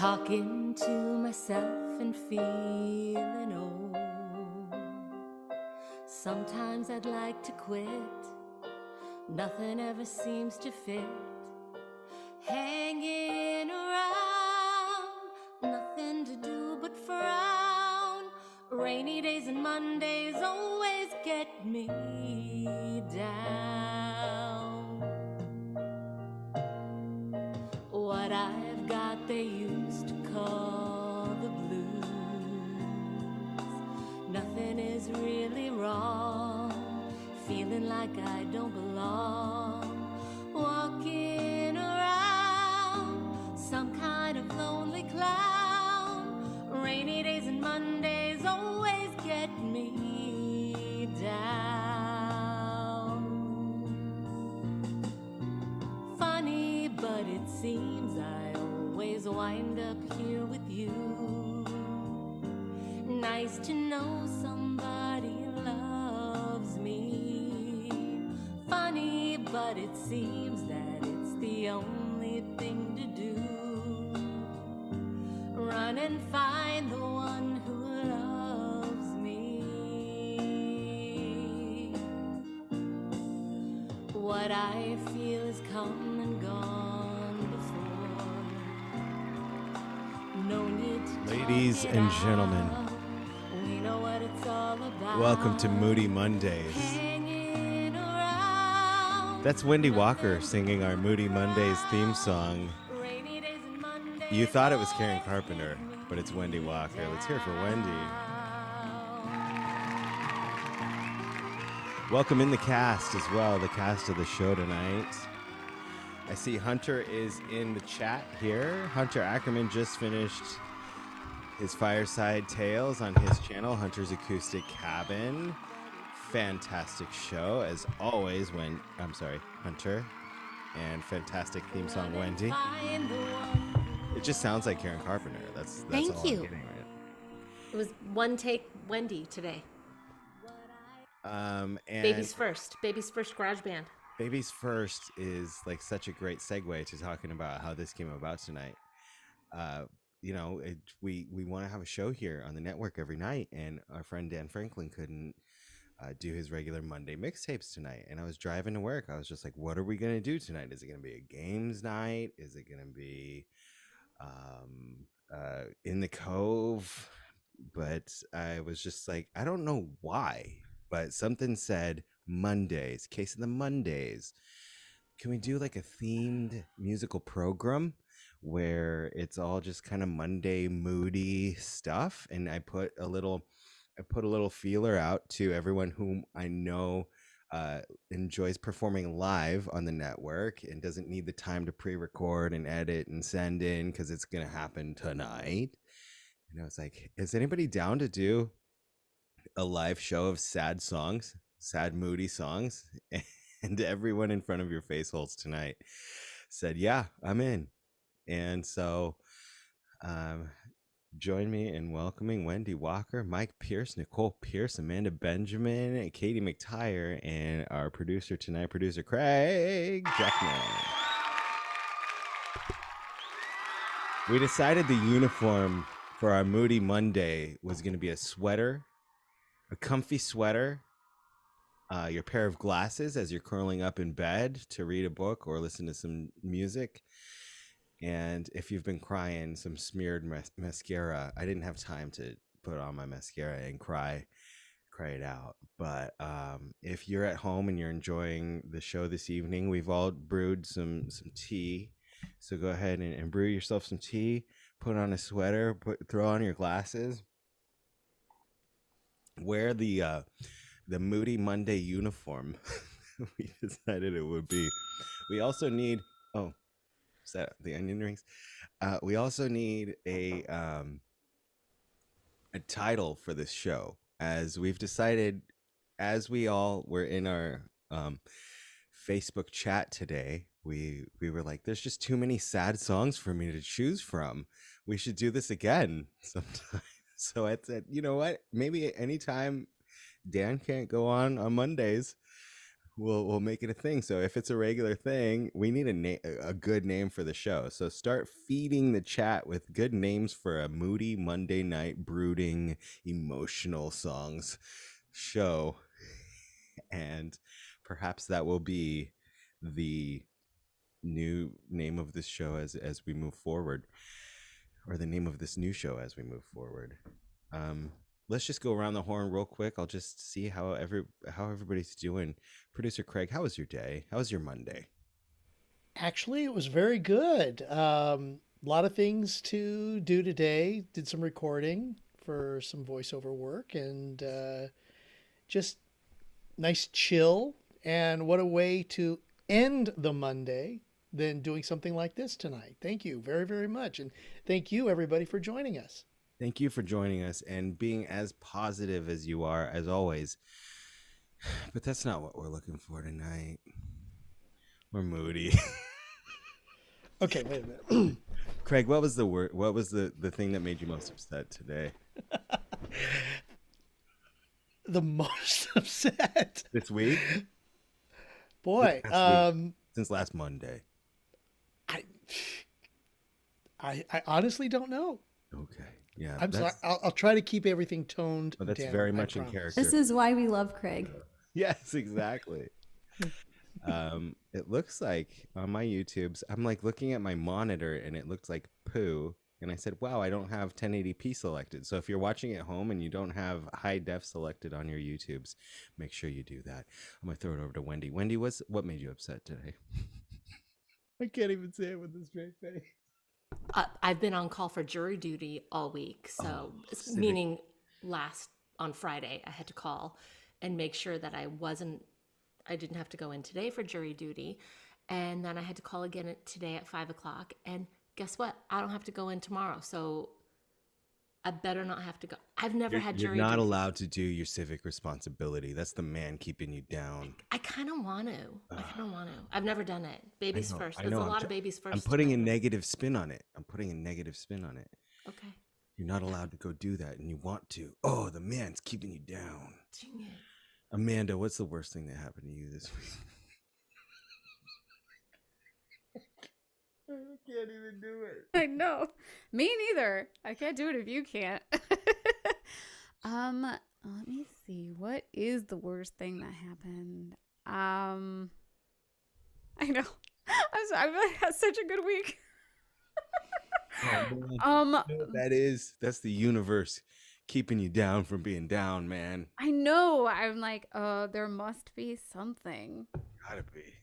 Talking to myself and feeling old. Sometimes I'd like to quit. Nothing ever seems to fit. Hanging around, nothing to do but frown. Rainy days and Mondays always get me down. What I've got they used to call the blues. Nothing is really wrong, feeling like I don't belong. Walking around, some kind of lonely clown. Rainy days and Mondays always get me down. Funny, but it seems I always wind up here with you. Nice to know somebody loves me. Funny, but it seems that it's the only thing to do. Run and find the one who loves me. What I feel is come and gone before. No need to Ladies and gentlemen, we know what it's all about. welcome to Moody Mondays. Hanging around. That's Wendy Walker singing our Moody Mondays theme song. Rainy days and Mondays You thought it was Karen Carpenter, but it's Wendy Walker. Let's hear it for Wendy. Welcome in the cast as well, the cast of the show tonight. I see Hunter is in the chat here. Hunter Ackerman just finished his Fireside Tales on his channel, Hunter's Acoustic Cabin. Fantastic show, as always, Hunter. And fantastic theme song, Wendy. Find the one. It just sounds like Karen Carpenter. That's Thank all you. I'm getting right. It was one take Wendy today. And Baby's First garage band. Baby's First is like such a great segue to talking about how this came about tonight. We want to have a show here on the network every night, and our friend Dan Franklin couldn't do his regular Monday mixtapes tonight. And I was driving to work. I was just like, what are we going to do tonight? Is it going to be a games night? Is it going to be in the Cove? But I was just like, I don't know why, but something said Mondays, Case of the Mondays. Can we do like a themed musical program where it's all just kind of Monday moody stuff? And I put a little feeler out to everyone whom I know enjoys performing live on the network and doesn't need the time to pre-record and edit and send in because it's going to happen tonight. And I was like, is anybody down to do a live show of sad moody songs? And everyone in front of your face holes tonight said, yeah, I'm in. And so join me in welcoming Wendy Walker, Mike Pierce, Nicole Pierce, Amanda Benjamin, and Katie McTyre, and our producer tonight, producer Craig Jackman. We decided the uniform for our Moody Monday was going to be a sweater, a comfy sweater, your pair of glasses as you're curling up in bed to read a book or listen to some music. And if you've been crying, some smeared mascara. I didn't have time to put on my mascara and cry it out. But if you're at home and you're enjoying the show this evening, we've all brewed some tea. So go ahead and brew yourself some tea, put on a sweater, throw on your glasses, wear the Moody Monday uniform we decided it would be. We also need, is that the onion rings? We also need a title for this show, as we've decided, as we all were in our Facebook chat today, we were like, there's just too many sad songs for me to choose from. We should do this again sometime. So I said, you know what? Maybe anytime Dan can't go on Mondays, we'll make it a thing. So if it's a regular thing, we need a good name for the show. So start feeding the chat with good names for a moody Monday night brooding emotional songs show, and perhaps that will be the new name of this show as we move forward, or the name of this new show as we move forward. Let's just go around the horn real quick. I'll just see how everybody's doing. Producer Craig, how was your day? How was your Monday? Actually, it was very good. A lot of things to do today. Did some recording for some voiceover work, and just nice chill. And what a way to end the Monday than doing something like this tonight. Thank you very, very much. And thank you, everybody, for joining us. Thank you for joining us and being as positive as you are, as always. But that's not what we're looking for tonight. We're moody. Okay, wait a minute. Craig, what was the word? What was the thing that made you most upset today? The most upset This week? boy. Since last Monday. I honestly don't know. Okay. Yeah. I'm sorry. I'll try to keep everything toned that's down. very I much in promise. character. This is why we love Craig. Yes, exactly. It looks like on my YouTubes, I'm like looking at my monitor and it looks like poo. And I said, wow, I don't have 1080p selected. So if you're watching at home and you don't have high def selected on your YouTubes, make sure you do that. I'm going to throw it over to Wendy. Wendy, what made you upset today? I can't even say it with a straight face. I've been on call for jury duty all week. So, meaning on Friday, I had to call and make sure that I didn't have to go in today for jury duty. And then I had to call again today at 5:00. And guess what? I don't have to go in tomorrow. So I better not have to go. I've never had jury duty. You're not allowed to do your civic responsibility. That's the man keeping you down. I kind of want to. I've never done it. Babies first. I There's know. a lot of babies first. I'm putting a negative spin on it. Okay. You're not allowed to go do that, and you want to. Oh, the man's keeping you down. Dang it. Amanda, what's the worst thing that happened to you this week? I can't even do it. I know. Me neither. I can't do it if you can't. Let me see. What is the worst thing that happened? I know. I'm sorry. I've had such a good week. That's the universe keeping you down from being down, man. I know. I'm like, there must be something. Gotta be.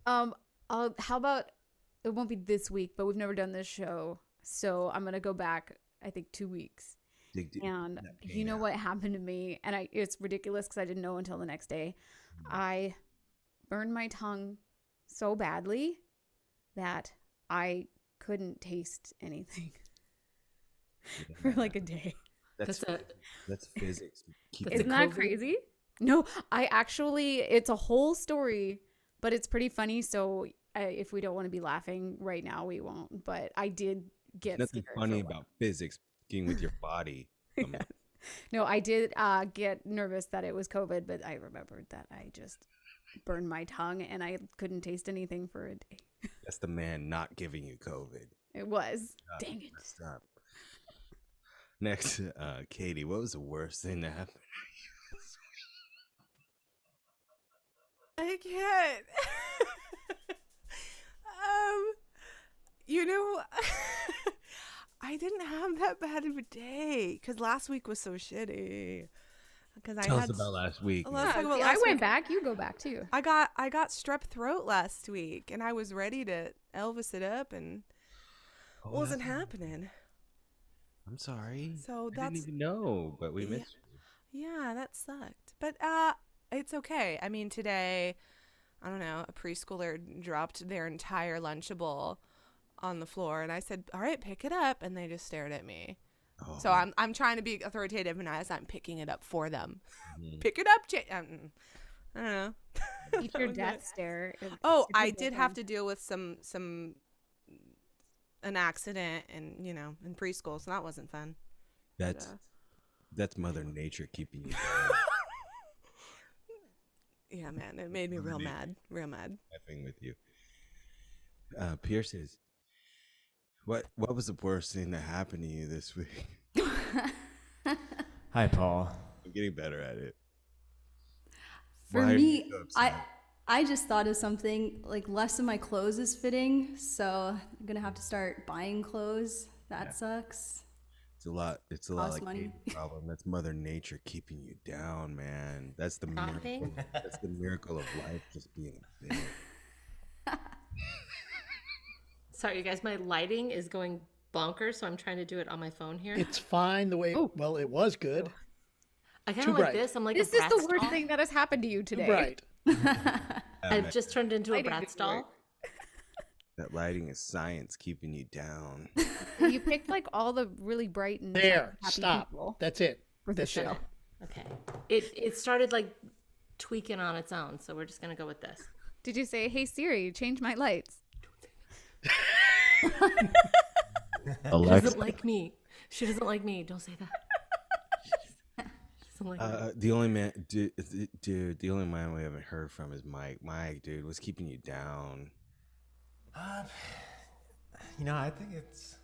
How about it won't be this week, but we've never done this show, so I'm gonna go back. I think 2 weeks. And you know what happened to me? And it's ridiculous because I didn't know until the next day. I burned my tongue so badly that I couldn't taste anything for like a day. That's physics. Isn't that crazy? No, it's a whole story, but it's pretty funny. So if we don't want to be laughing right now, we won't. But I did get nothing funny about physics being with your body. Yeah. No, I did get nervous that it was COVID, but I remembered that I just burned my tongue and I couldn't taste anything for a day. That's the man not giving you COVID. It was. Dang it. Next, Katie, what was the worst thing that happened? I can't. I didn't have that bad of a day because last week was so shitty. Tell us about last week. I went back. You go back too. I got strep throat last week, and I was ready to Elvis it up, and it wasn't happening. I'm sorry. So I didn't even know, but we missed you. Yeah, that sucked. But it's okay. I mean, today, I don't know, a preschooler dropped their entire Lunchable on the floor, and I said, "All right, pick it up," and they just stared at me. Oh. So I'm trying to be authoritative, and as I'm picking it up for them, pick it up. I don't know. Eat your death stare. I did have to deal with an accident, and in preschool, so that wasn't fun. That's Mother Nature keeping you down. Yeah, man, it made me real mad. Laughing with you. Pierces, what was the worst thing that happened to you this week? Hi, Paul. I'm getting better at it. For Why are you me, so upset? I just thought of something like less of my clothes is fitting, so I'm gonna have to start buying clothes. That sucks. It's a lot Costs like money. a problem. That's Mother Nature keeping you down, man. That's the miracle. Shopping? That's the miracle of life, just being a bitch. Sorry, you guys, my lighting is going bonkers, so I'm trying to do it on my phone here. It's fine the way. Well, it was good. I kind too of like bright. this. I'm like This a is Bratz the worst doll. thing that has happened to you today. Right. I've just turned into a Lighting Bratz didn't doll. work. That lighting is science keeping you down. You picked like all the really bright and There. happy Stop. people That's it. for the That's it. show. Okay. It started like tweaking on its own, so we're just gonna go with this. Did you say, "Hey Siri, change my lights"? She doesn't like me. She doesn't like me. Don't say that. She doesn't like me. The only man, dude, the only man we haven't heard from is Mike. Mike, dude, what's keeping you down? I think it's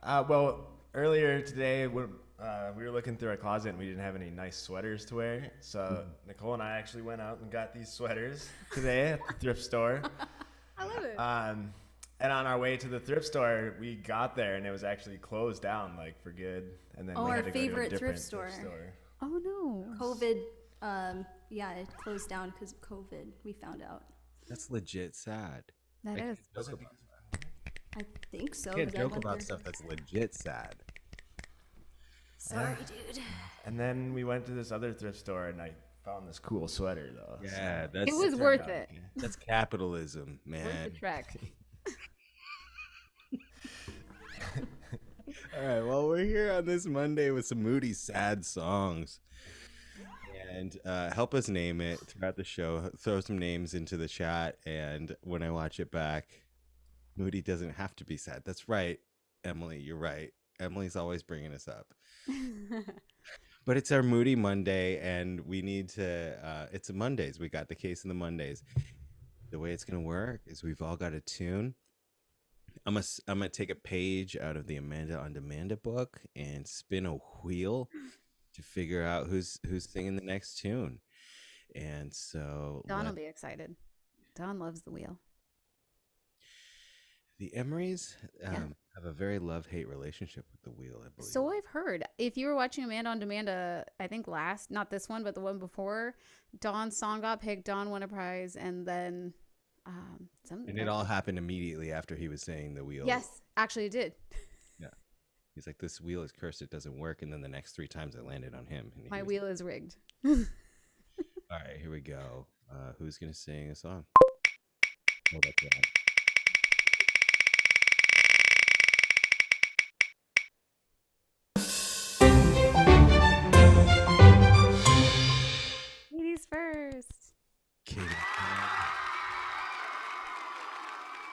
well, earlier today when we were looking through our closet and we didn't have any nice sweaters to wear, so Nicole and I actually went out and got these sweaters today at the thrift store. I love it. And on our way to the thrift store, we got there and it was actually closed down like for good, and then we Our had to go to a favorite different thrift store. Oh no. COVID, yeah, it closed down because of COVID. We found out. That's legit sad. That is. I think so. You can't 'cause I joke went about there. stuff that's legit sad. Sorry, dude. And then we went to this other thrift store and I found this cool sweater though. Yeah, so that's It was turned worth out it. okay. that's capitalism, Worth man. the trek. All right, well, we're here on this Monday with some Moody sad songs. And help us name it throughout the show. Throw some names into the chat. And when I watch it back, Moody doesn't have to be sad. That's right, Emily. You're right. Emily's always bringing us up. But it's our Moody Monday, and we need to, it's a Mondays. We got the case of the Mondays. The way it's going to work is we've all got a tune. I'm gonna take a page out of the Amanda on Demand book and spin a wheel to figure out who's singing the next tune. And so Don will be excited. Don loves the wheel. the Emerys have a very love-hate relationship with the wheel, I believe. So I've heard. If you were watching Amanda on Demand, I think last, not this one, but the one before, Don's song got picked. Don won a prize, and then and it all happened immediately after he was saying the wheel. Yes, actually it did. Yeah. He's like, this wheel is cursed. It doesn't work. And then the next 3 times it landed on him. And he My was- wheel is rigged. All right, here we go. Who's going to sing a song? Hold up, John. Ladies first. Katie.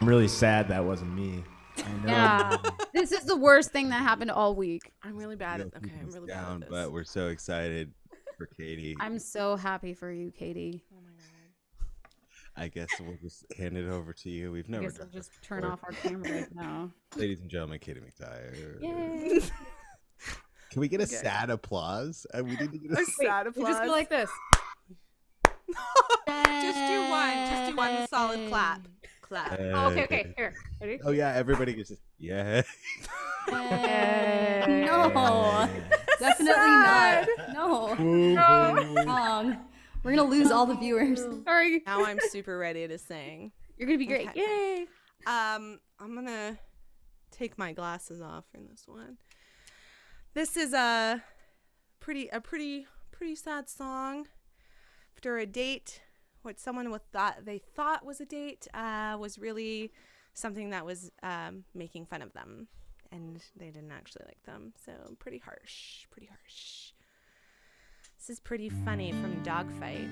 I'm really sad that wasn't me. I know. Yeah. This is the worst thing that happened all week. I'm really bad at. Wheel Okay, I'm keeps really down, bad at but this. we're so excited for Katie. I'm so happy for you, Katie. Oh my god. I guess we'll just hand it over to you. We've I never guess done I'll just this turn before. off our cameras now. Ladies and gentlemen, Katie McTyre. Yay. Can we get a sad applause? We need to get A a sad We just applause. go like this. Just do one. Just do one solid clap. Clap. Oh, okay. Here. Ready? Oh yeah, everybody gets just yeah. No, definitely not. No, wrong. We're gonna lose all the viewers. Sorry. Now I'm super ready to sing. You're going to be great. Okay. Yay. I'm gonna take my glasses off for this one. This is a pretty sad song. After a date, what someone they thought was a date was really something that was making fun of them, and they didn't actually like them. So pretty harsh. This is Pretty Funny from Dogfight.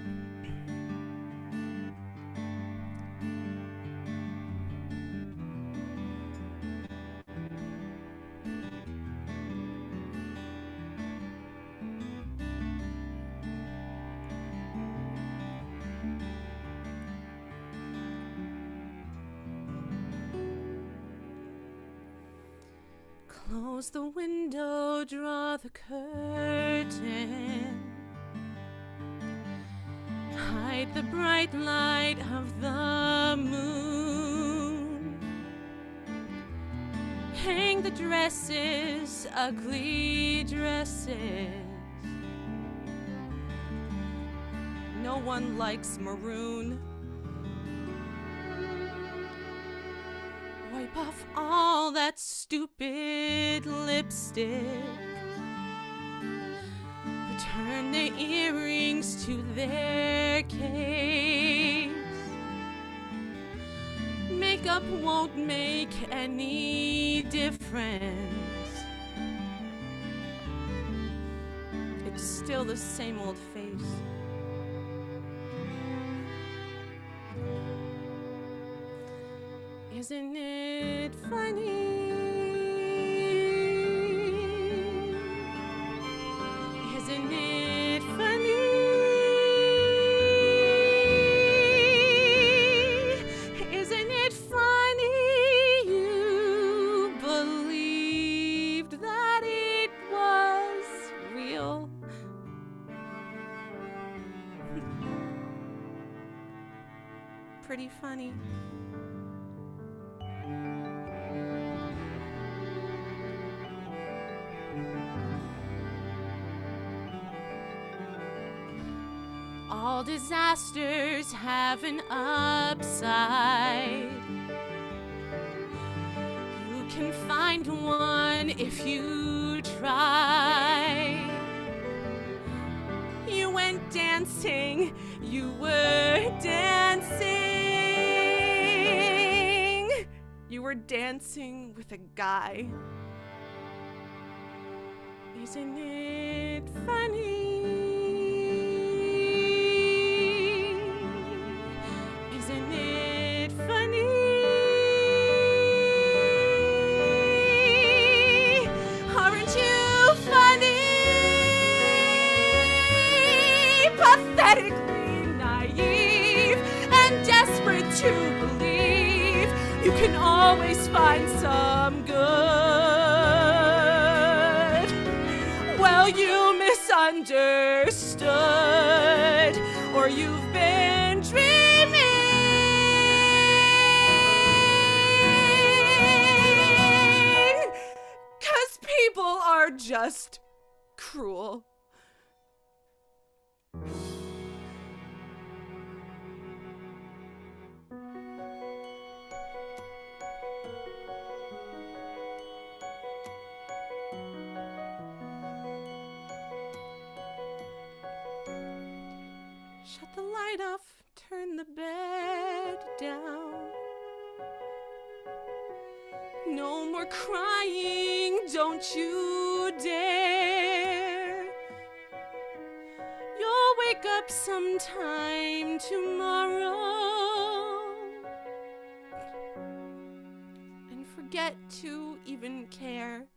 Close the window, draw the curtain. Hide the bright light of the moon. Hang the dresses, ugly dresses. No one likes maroon. Wipe off all that stupid lipstick. Return the earrings to their case. Makeup won't make any difference. It's still the same old face. Isn't it funny? Isn't it funny? Isn't it funny you believed that it was real? Pretty funny. All disasters have an upside. You can find one if you try. You went dancing, you were dancing. You were dancing with a guy. Isn't it funny? Isn't it funny? Aren't you funny? Pathetically naive and desperate to believe you can always find some good. Well, you misunderstood, or you've been dreaming. 'Cause people are just cruel. Shut the light off, turn the bed down. No more crying, don't you dare. You'll wake up sometime tomorrow and forget to even care.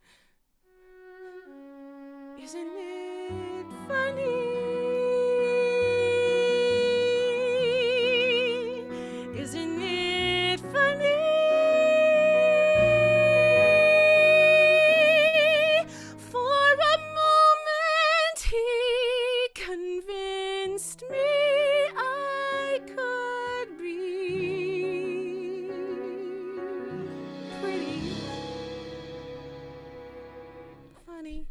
Isn't it funny? Isn't it funny? For a moment he convinced me I could be pretty funny.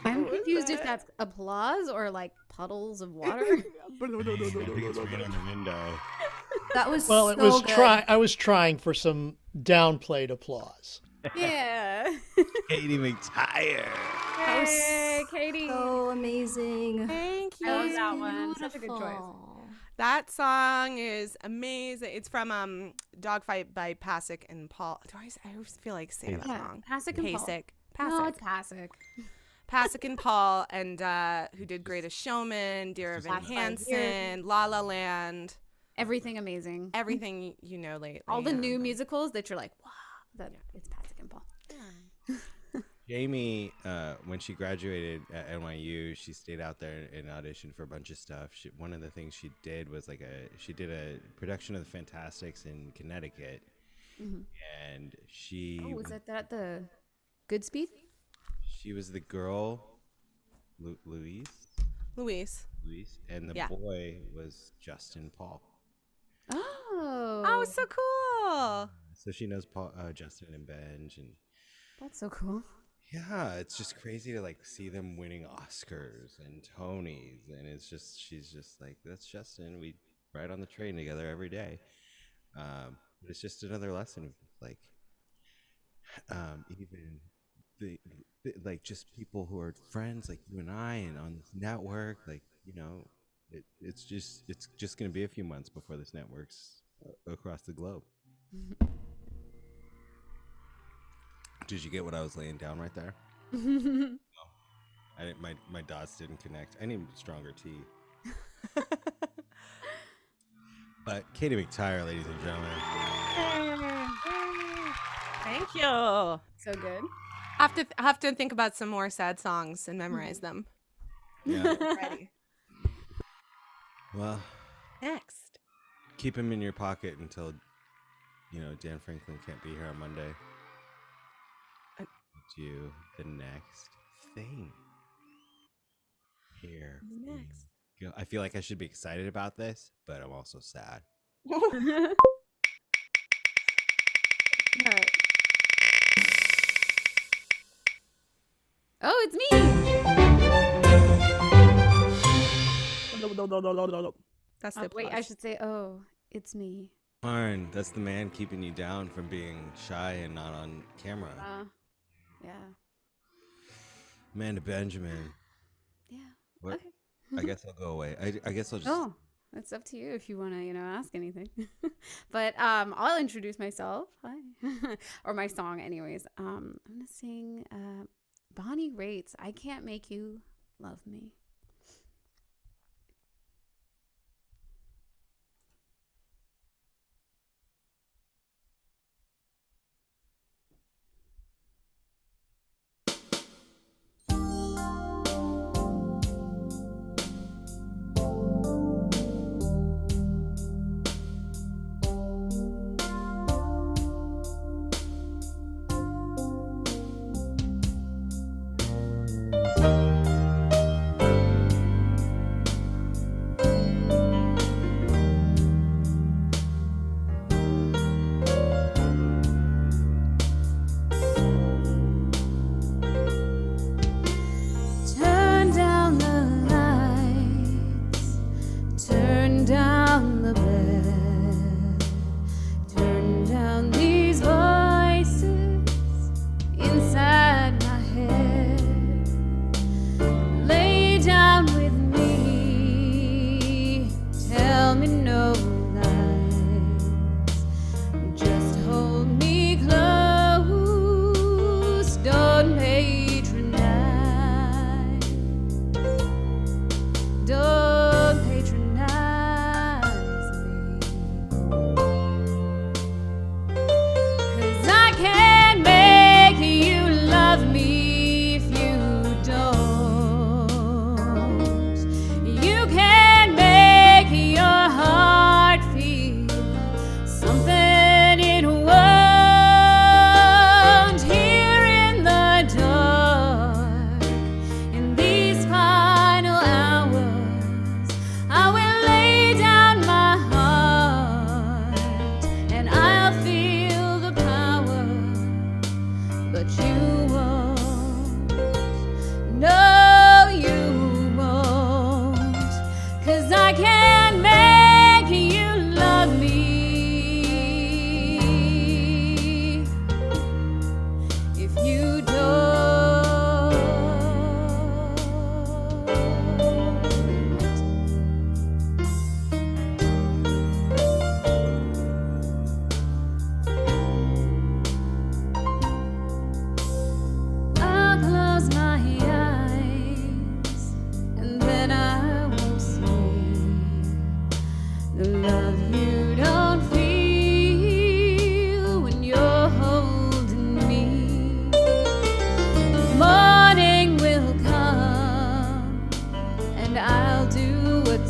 I'm confused if that's applause or like puddles of water. I think it's rain on the window. That was Well, so it was good. I was trying for some downplayed applause. Yeah. Katie McTyre. Hey, Katie. So amazing. Thank you. I love that one. Such a good choice. Beautiful. That song is amazing. It's from Dogfight by Pasek and Paul. I always feel like saying that wrong. Pasek and Paul. Pasek. No, it's Pasek. Pasek and Paul, and who did Greatest Showman, Dear Evan Hansen, La La Land. Everything amazing. Everything you know lately. All the new musicals that you're like, wow, it's Pasek and Paul. Yeah. Jamie, when she graduated at NYU, she stayed out there and auditioned for a bunch of stuff. One of the things she did was she did a production of The Fantastics in Connecticut, and she. Oh, was that at the Goodspeed? She was the girl, Louise, and the boy was Justin Paul. Oh, so cool. So she knows Paul, Justin and Benj, and that's so cool. Yeah, it's just crazy to see them winning Oscars and Tonys, and she's just like, that's Justin. We ride on the train together every day. But it's just another lesson of even the just people who are friends like you and I, and on this network, it's just going to be a few months before this network's across the globe. Did you get what I was laying down right there? No. I didn't. My dots didn't connect. I need stronger tea. But Katie McTyre, ladies and gentlemen. Thank you. So good. Have to think about some more sad songs and memorize them. Yeah. Ready. Well, next. Keep him in your pocket until Dan Franklin can't be here on Monday. Do the next thing. Here. Next. I feel like I should be excited about this, but I'm also sad. All right. Oh, it's me. That's the wait, I should say, oh, it's me. Arn, that's the man keeping you down from being shy and not on camera. Yeah. Amanda Benjamin. Yeah. What? Okay. I guess I'll go away. I guess I'll just. Oh, it's up to you if you want to, ask anything. But I'll introduce myself. Hi. Or my song, anyways. I'm gonna sing Bonnie Raitt's "I Can't Make You Love Me."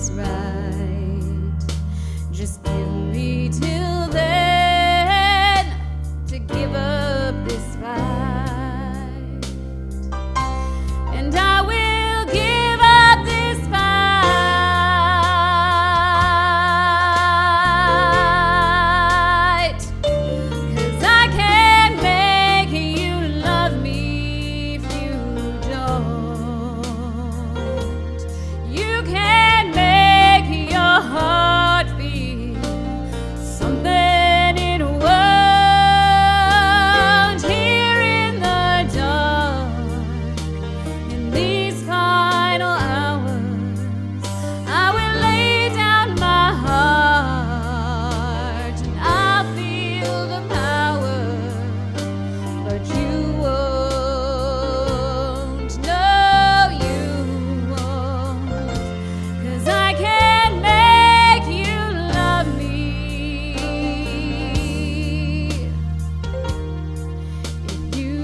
this right. Just give me till then to give up this fight, and I will give up this fight, 'cause I can't make you love me if you don't. You can't make your heart feel something it won't. Here in the dark, in these final hours, I will lay down my heart and I'll feel the power, but you won't. No, you won't, 'cause I can't make you love me if you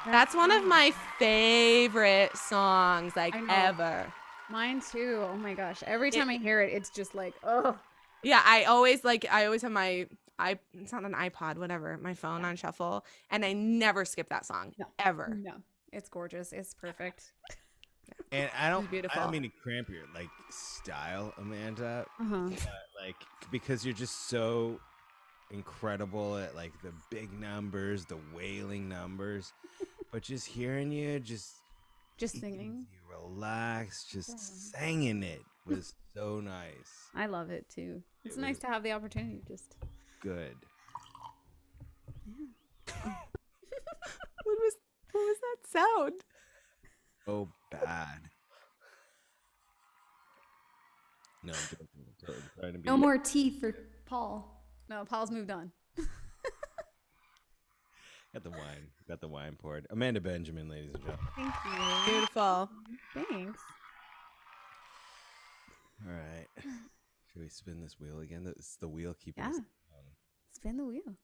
That's one of my favorite songs, like, I know. ever. Mine too. Oh my gosh. Every time I hear it, it's just like, oh. Yeah, I always have my it's not an iPod, whatever, my phone on shuffle, and I never skip that song. No. Ever. No. It's gorgeous. It's perfect. And I don't beautiful. mean to cramp your like style, Amanda, Uh-huh. but, like, because you're just so incredible at like the big numbers, the wailing numbers, but just hearing you just singing. easy, relaxed, just singing it was so nice. I love it too. It's It nice was- to have the opportunity just. Good. What was that sound? Oh, bad. No, I'm joking. I'm trying to be No more tea for Paul. No, Paul's moved on. Got the wine poured. Amanda Benjamin, ladies and gentlemen. Thank you. Beautiful. Thanks. All right. Should we spin this wheel again? It's the wheel keeping us Yeah. down. Spin the wheel.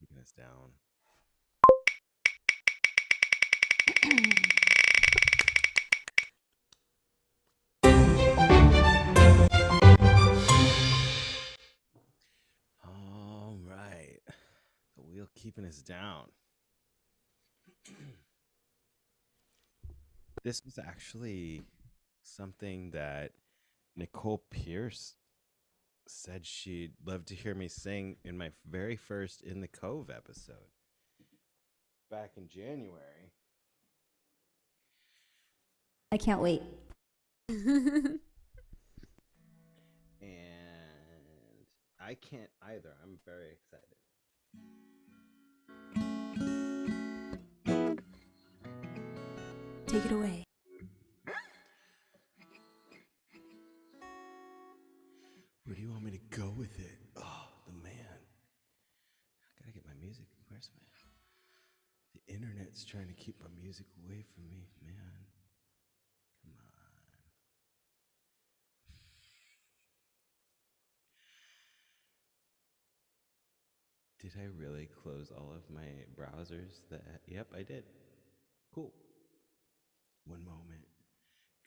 Keeping us down. All right. The wheel keeping us down. This was actually something that Nicole Pierce said she'd love to hear me sing in my very first In the Cove episode back in January. I can't wait. And I can't either. I'm very excited. Take it away. Where do you want me to go with it? Oh, the man. I gotta get my music. Where's my... The internet's trying to keep my music away from me, man. Come on. Did I really close all of my browsers? Yep, I did. Cool. One moment.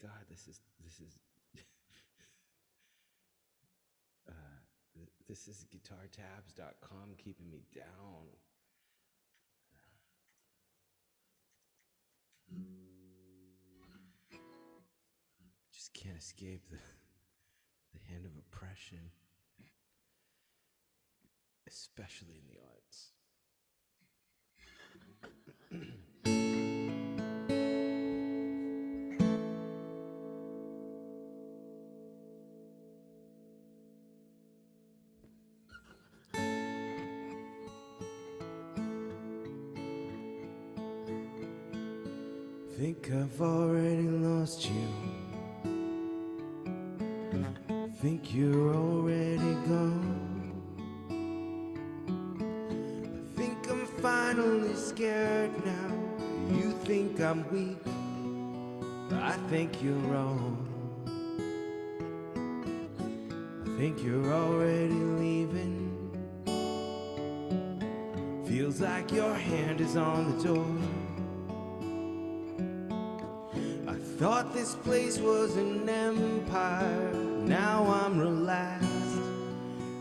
God, this is this is guitartabs.com keeping me down. Just can't escape the hand of oppression, especially in the arts. think I've already lost you. Think you're already gone. I think I'm finally scared now. You think I'm weak, I think you're wrong. I think you're already leaving. Feels like your hand is on the door. I thought this place was an empire. Now I'm relaxed,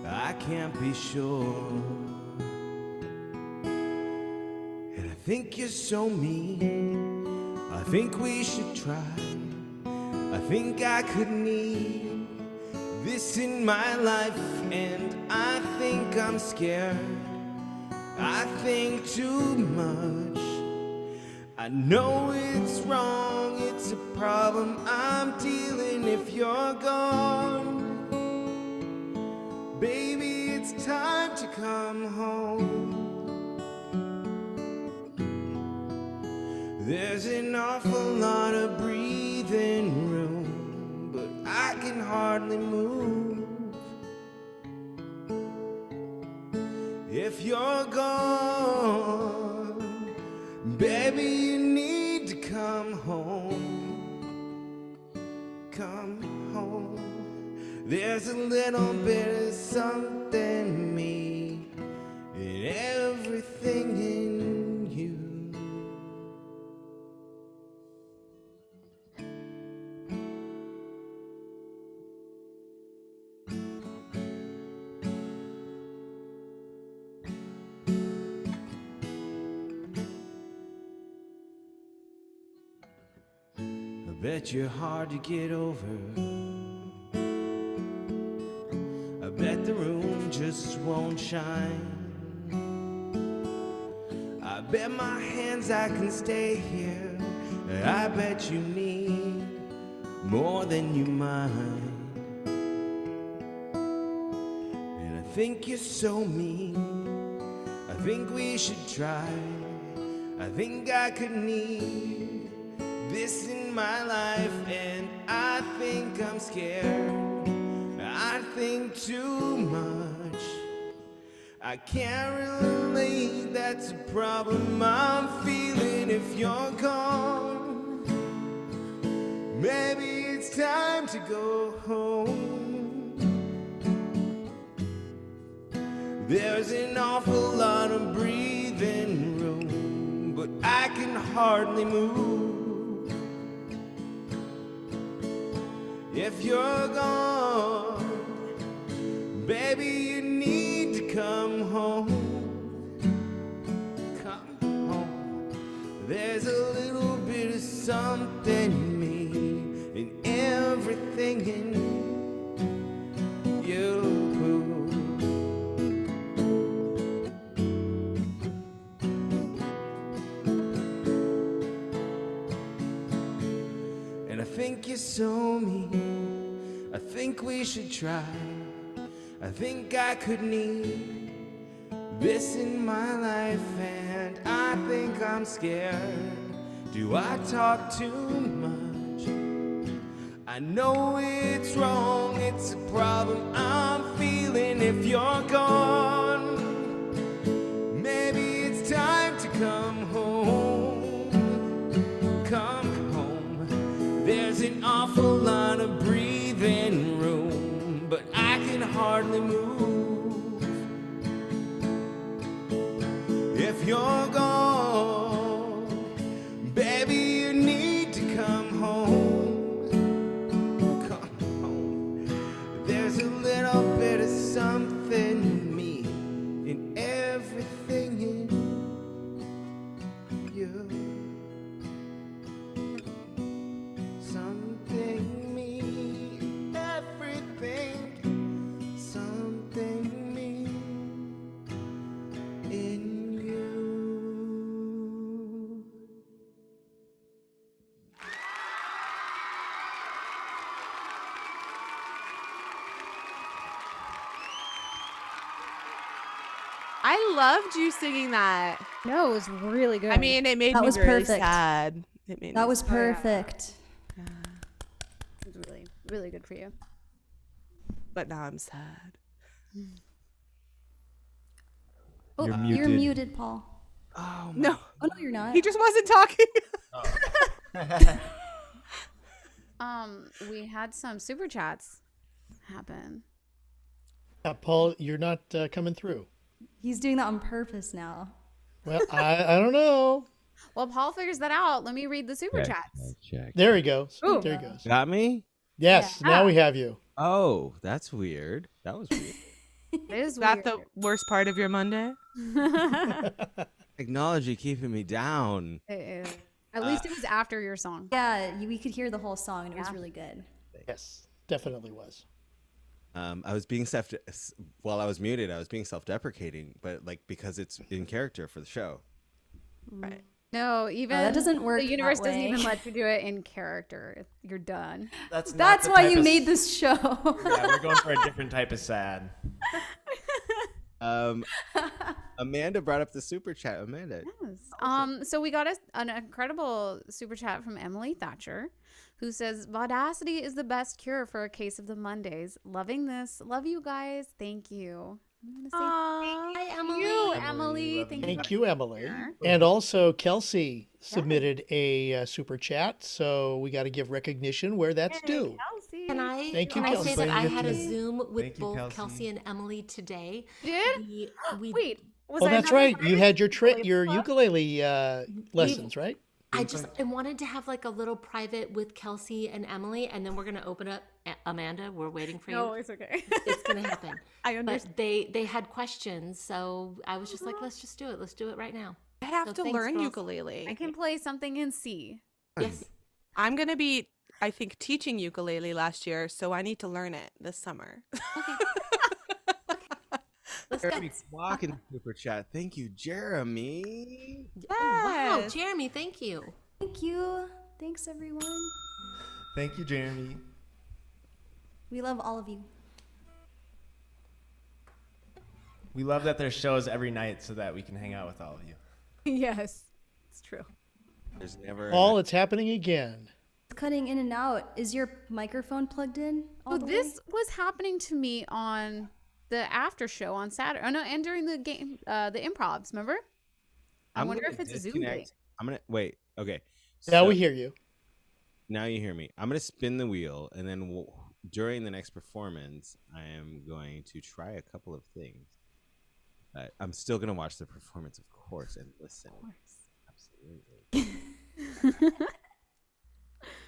I can't be sure. And I think you're so mean, I think we should try. I think I could need this in my life. And I think I'm scared, I think too much. I know it's wrong, it's a problem I'm dealing if you're gone. Baby, it's time to come home. There's an awful lot of breathing room, but I can hardly move. If you're gone, baby, you need to come home. Come home. There's a little bit of something me in everything in you. Bet you're hard to get over. I bet the room just won't shine. I bet my hands I can stay here. I bet you need more than you mind. And I think you're so mean, I think we should try. I think I could need this in my life. And I think I'm scared, I think too much. I can't relate, that's a problem I'm feeling if you're gone. Maybe it's time to go home. There's an awful lot of breathing room, but I can hardly move. If you're gone, baby, you need to come home. Come home. There's a little bit of something in me, in everything in you. And I think you're so mean, I think we should try. I think I could need this in my life. And I think I'm scared. Do I talk too much? I know it's wrong, it's a problem I'm feeling if you're gone. Maybe it's time to come home. Come home. There's an awful lot of breathing room, but I can hardly move. If you're gone, baby, you need to come home. Come home. There's a little bit of something in me, in everything in you. Something me, everything, something me in you. I loved you singing that. No, it was really good. I mean, it made That me was really perfect. sad. It made That me was sad. perfect. It's really, really good for you. But now I'm sad. Oh, you're muted, Paul. Oh, No, Oh, no, you're not. he just wasn't talking. We had some super chats happen. Paul, you're not coming through. He's doing that on purpose now. Well, I don't know. Well, Paul figures that out. Let me read the super chats. Check. There he goes. Ooh. There he goes. Got me? Yes, now we have you. Oh, that's weird. That was weird. It is Is that weird. the worst part of your Monday? Technology keeping me down. It is. At least it was after your song. Yeah, we could hear the whole song, and it was really good. Yes, definitely was. I was being while I was muted, I was being self-deprecating, but like because it's in character for the show. Right. No, even that doesn't work The universe that doesn't way. even let you do it in character. You're done. That's why you made this show. Yeah, we're going for a different type of sad. Amanda brought up the super chat. Amanda. Yes. So we got an incredible super chat from Emily Thatcher, who says, Vaudacity is the best cure for a case of the Mondays. Loving this. Love you guys. Thank you. I'm gonna say Hi, thank Emily. you, Emily. Thank you, Emily. And also, Kelsey submitted a super chat, so we got to give recognition where that's due. Kelsey. Can I, Thank you, can I say Kelsey. that I had a Zoom with Thank you, both Kelsey. Kelsey and Emily today? Did? We Wait. Was Oh, I that's not right. You invited? had your ukulele lessons, right? I wanted to have like a little private with Kelsey and Emily, and then we're gonna open up. Amanda, we're waiting for you. No, it's okay. It's gonna happen. I understand. But they had questions, so I was just like, let's just do it. Let's do it right now. I have So to thanks, learn girls. ukulele. I can play something in C. Yes. I'm going to be, I think, teaching ukulele last year, so I need to learn it this summer. Let's go. Jeremy Walk in the super chat. Thank you, Jeremy. Oh, wow, Yes. Jeremy, thank you. Thank you. Thanks, everyone. Thank you, Jeremy. We love all of you. We love that there's shows every night so that we can hang out with all of you. Yes, it's true. There's never. Paul, it's happening again. Cutting in and out. Is your microphone plugged in? So this was happening to me on the after show on Saturday. Oh no, and during the game, the improvs. Remember? I wonder if it's a Zoom thing. I'm gonna wait. Okay. Now so- we hear you. Now you hear me. I'm gonna spin the wheel, and then during the next performance, I am going to try a couple of things. I'm still gonna watch the performance, of course, and listen. Absolutely.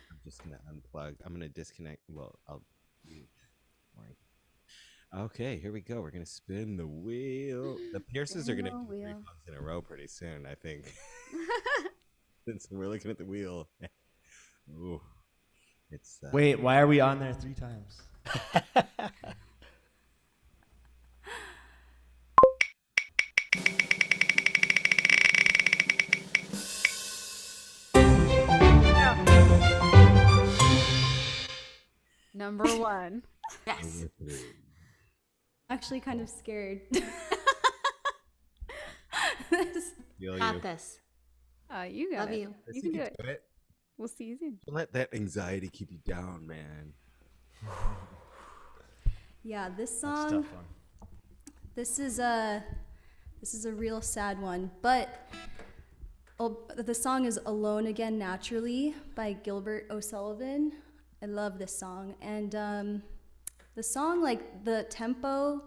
I'm just gonna unplug. I'm gonna disconnect. Well, I'll. Okay, here we go. We're gonna spin the wheel. The Pierces are gonna be 3 months in a row pretty soon, I think. Since we're looking at the wheel. Ooh, it's Wait, why are we on there 3 times? Number one. Yes. Actually kind of scared. Got this. You got Love it. you. You can do it. We'll see you soon. Don't let that anxiety keep you down, man. Yeah, this That's a song. tough one. This is a real sad one, but the song is "Alone Again Naturally" by Gilbert O'Sullivan. I love this song, and the song, like the tempo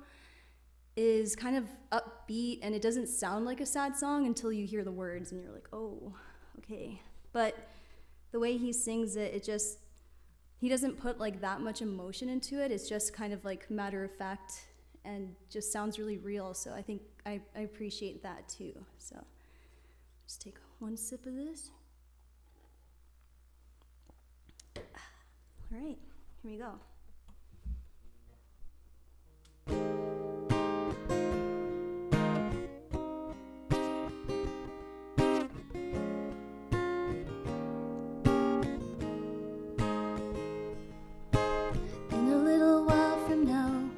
is kind of upbeat, and it doesn't sound like a sad song until you hear the words, and you're like, oh, okay. But the way he sings it, he doesn't put like that much emotion into it. It's just kind of like matter of fact and just sounds really real. So I think I appreciate that too. So just take one sip of this. All right, here we go. In a little while from now,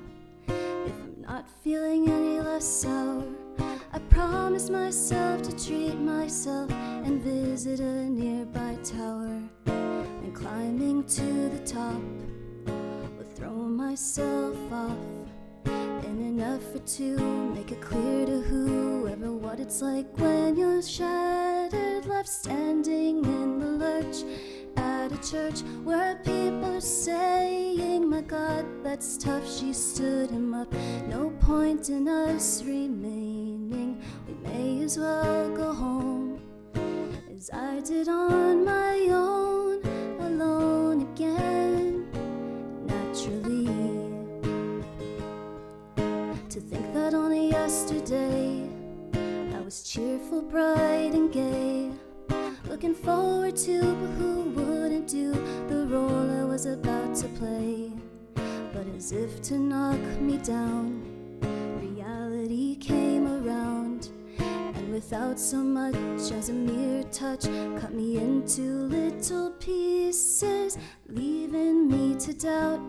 if I'm not feeling any less sour, I promise myself to treat myself and visit a nearby tower and climbing to the top would throw myself off in an effort to make it clear to whoever what it's like when you're shattered, left standing in the lurch at a church where people are saying, my God, that's tough. She stood him up. No point in us remaining. We may as well go home as I did on my own, alone again, naturally. To think that only yesterday I was cheerful, bright and gay, looking forward to, but who wouldn't do the role I was about to play? But as if to knock me down, reality came around, and without so much as a mere touch, cut me into little pieces, leaving me to doubt.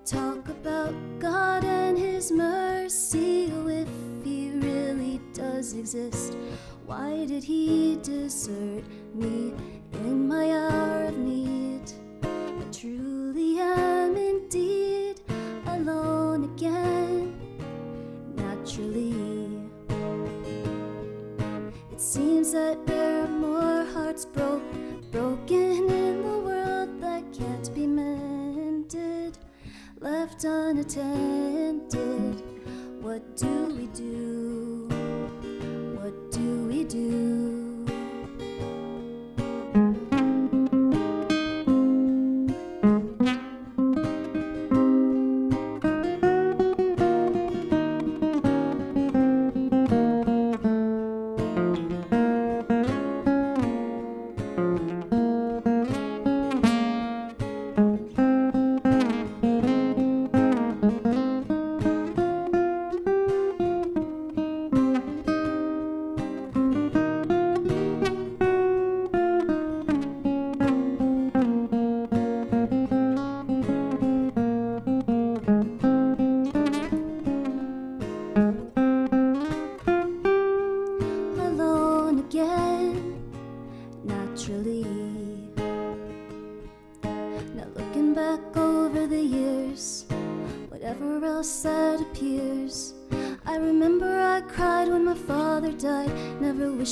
Talk about God and his mercy. Oh, if he really does exist, why did he desert me in my hour of need? I truly am indeed alone again, naturally. It seems that there are more hearts broken in the world that can't be mended, left unattended. What do we do? What do we do?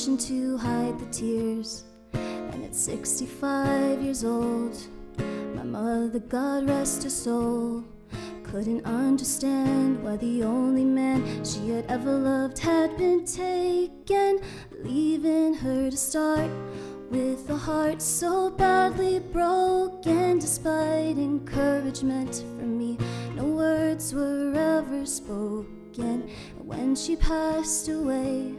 To hide the tears, and at 65 years old, my mother, God rest her soul, couldn't understand why the only man she had ever loved had been taken, leaving her to start with a heart so badly broken. Despite encouragement from me, no words were ever spoken, and when she passed away,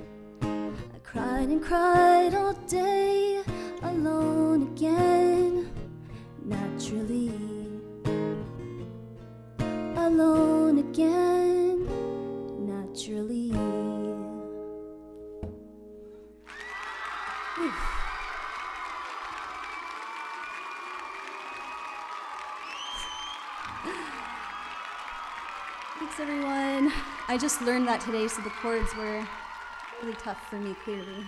cried and cried all day, alone again, naturally. Alone again, naturally. Thanks, everyone. I just learned that today, so the chords were really tough for me, clearly.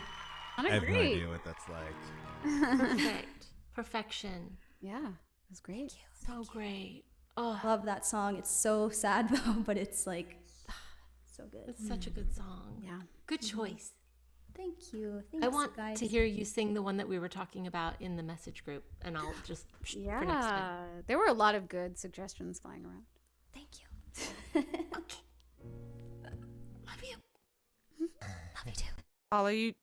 I have no idea what that's like. Perfect. Perfection. Yeah, it was great. So great. Oh, Love that song. It's so sad though, but it's like so good. it's such a good song. Yeah. Good choice. Thank you. Thanks, I want guys. to hear you sing the one that we were talking about in the message group, and I'll just for next time. Yeah. There were a lot of good suggestions flying around. Thank you. Okay. Love you. Love you too. All of you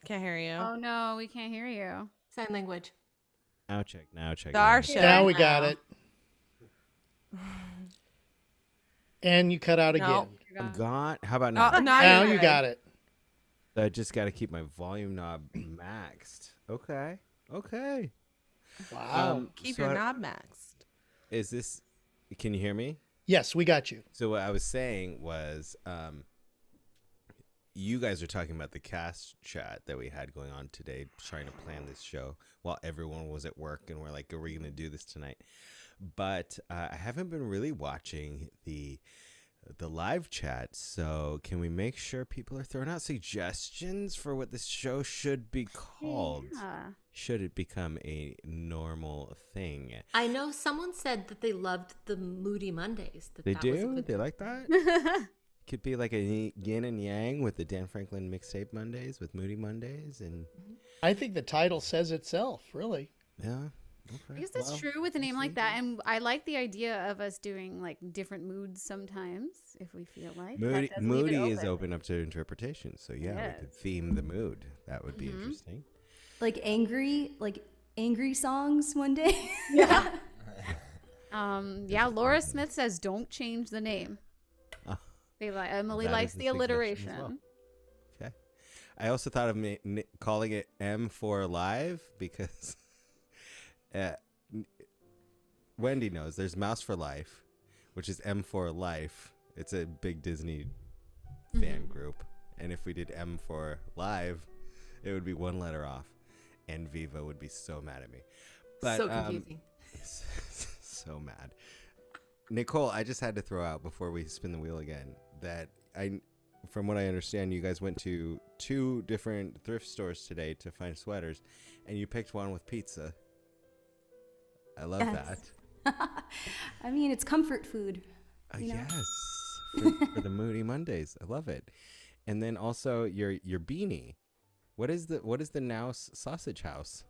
can't hear you. Oh no, we can't hear you. Sign language. Now check. Now check. Darsha. Now we got it. And you cut out again. I'm gone. How about now? Now you got it. I just got to keep my volume knob maxed. Okay. Okay. Wow. Keep so your knob maxed. Is this? Can you hear me? Yes, we got you. So what I was saying was, you guys are talking about the cast chat that we had going on today, trying to plan this show while everyone was at work, and we're like, are we going to do this tonight? But I haven't been really watching the the live chat. So can we make sure people are throwing out suggestions for what this show should be called? Yeah. Should it become a normal thing? I know someone said that they loved the Moody Mondays. They that was a do? good- They like that? Could be like a yin and yang with the Dan Franklin mixtape Mondays with Moody Mondays. And I think the title says itself, really. yeah. Okay. I guess that's true with a name like that. And I like the idea of us doing like different moods sometimes if we feel like. Moody is open up to interpretation. So yeah, we could theme the mood. That would be interesting. Like angry songs one day. Yeah. Laura Smith says don't change the name. Emily likes the alliteration. Well. Okay. I also thought of calling it M4 Live because Wendy knows there's Mouse for Life, which is M4 Life. It's a big Disney fan group. And if we did M4 Live, it would be one letter off. And Viva would be so mad at me. But, so confusing. So mad. Nicole, I just had to throw out before we spin the wheel again that from what I understand, you guys went to 2 different thrift stores today to find sweaters, and you picked one with pizza. I love that. I mean, it's comfort food. Yes, for the Moody Mondays. I love it. And then also your beanie. What is the Naus Sausage House?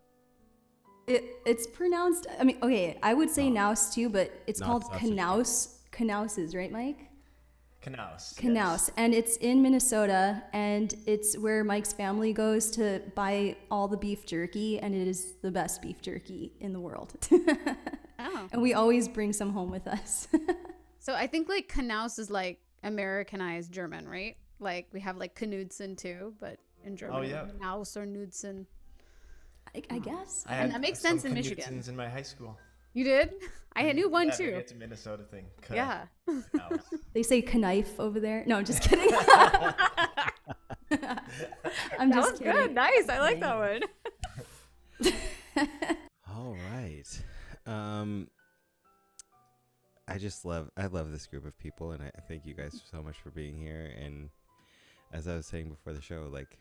It's pronounced. I mean, okay, I would say Naus too, but it's called Knaus's, right, Mike? Knaus. Knaus, yes. and it's in Minnesota, and it's where Mike's family goes to buy all the beef jerky, and it is the best beef jerky in the world. Oh. And we always bring some home with us. So I think like Knaus is like Americanized German, right? Like we have like Knudsen too, but in German, Knaus or Knudsen. I guess. And that makes sense in Michigan. Knudsens in my high school. You did? I knew one too. It's a Minnesota thing. Yeah. They say knife over there. No, I'm just kidding. I'm just kidding. Good. Nice. I like that one. All right. I love this group of people, and I thank you guys so much for being here. And as I was saying before the show, like,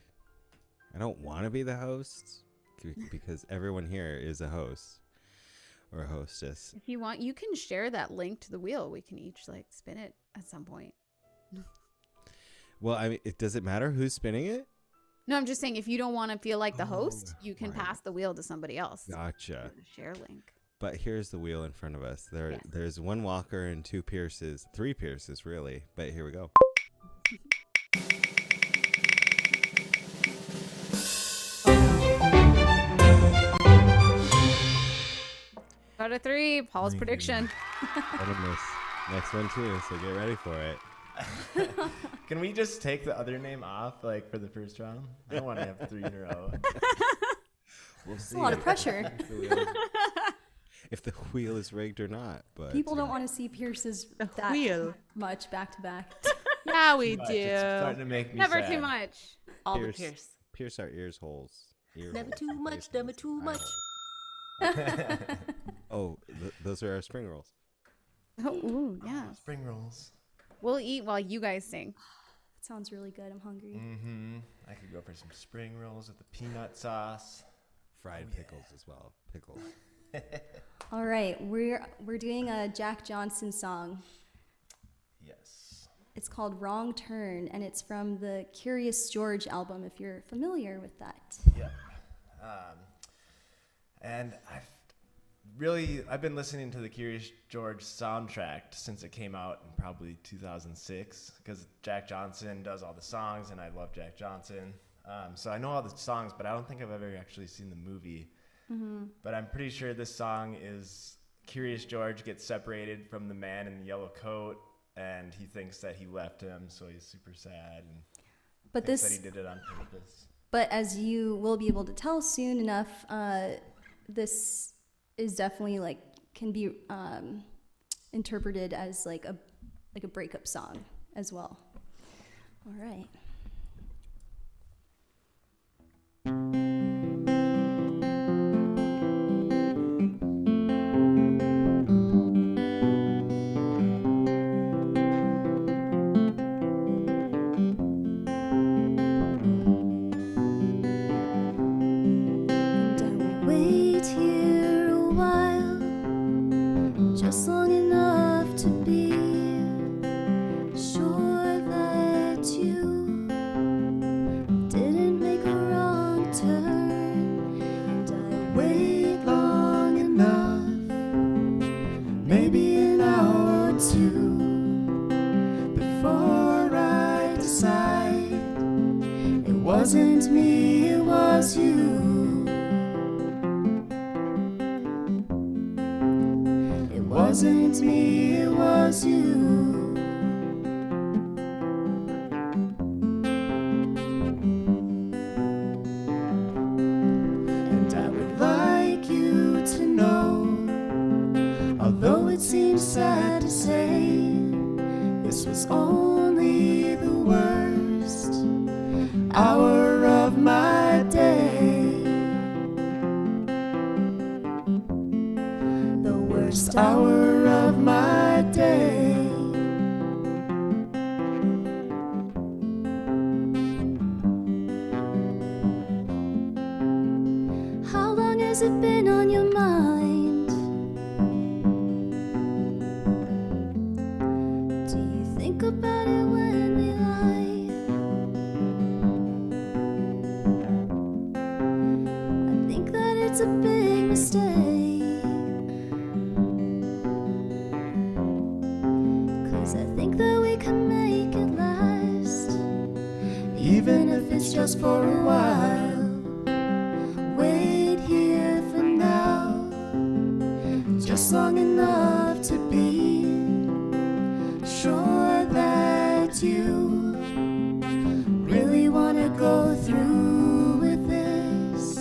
I don't want to be the host because everyone here is a host or a hostess. If you want, you can share that link to the wheel. We can each like spin it at some point. Well, I mean, does it matter who's spinning it? No, I'm just saying if you don't want to feel like the host, you can pass the wheel to somebody else. Gotcha. Share link. But here's the wheel in front of us. There's 1 Walker and 2 Pierces, 3 Pierces really. But here we go. Got a 3. Paul's prediction. Next one too, so get ready for it. Can we just take the other name off, like, for the first round? I don't want to have 3 in a row. We'll see. It's a lot of pressure. If the wheel is rigged or not. But People don't want to see Pierce's that much back to back. Yeah, we do. It's starting to make me Never sad. too much. All the Pierce. Pierce our ears holes. Never too much, never too much. Oh, those are our spring rolls. Oh, ooh, yeah. Spring rolls. We'll eat while you guys sing. That sounds really good. I'm hungry. Mm-hmm. I could go for some spring rolls with the peanut sauce. Fried pickles as well. Pickles. All right, we're doing a Jack Johnson song. Yes. It's called Wrong Turn, and it's from the Curious George album, if you're familiar with that. Yeah. And I've been listening to the Curious George soundtrack since it came out in probably 2006, because Jack Johnson does all the songs, and I love Jack Johnson. So I know all the songs, but I don't think I've ever actually seen the movie. Mm-hmm. But I'm pretty sure this song is Curious George gets separated from the man in the yellow coat, and he thinks that he left him, so he's super sad and thinks that he did it on purpose. But as you will be able to tell soon enough, this is definitely can be interpreted as like a breakup song as well. All right. wait here a while, just long enough to be sure that you didn't make a wrong turn. And I wait long enough, maybe an hour or two, before I decide it wasn't me, it was you. It wasn't me, it was you. And I would like you to know, although it seems sad to say, this was only the worst hour of my day. The worst hour of my day. How long has it been on your mind? Do you think about it when we lie? I think that it's a big mistake, 'cause I think that we can make it last, even if it's just for a while. Wait here for now, just long enough to be sure that you really want to go through with this.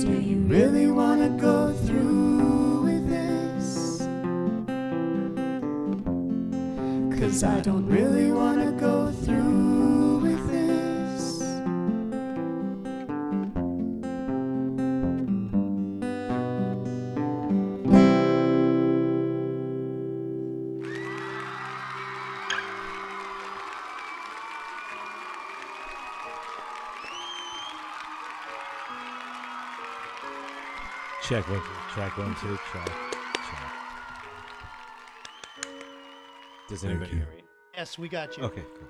Do you really want to go through with this? 'Cause I don't really want to go through with this. Check 1, 2, track 1, 2, check. Does anybody hear me? Yes, we got you. Okay, cool.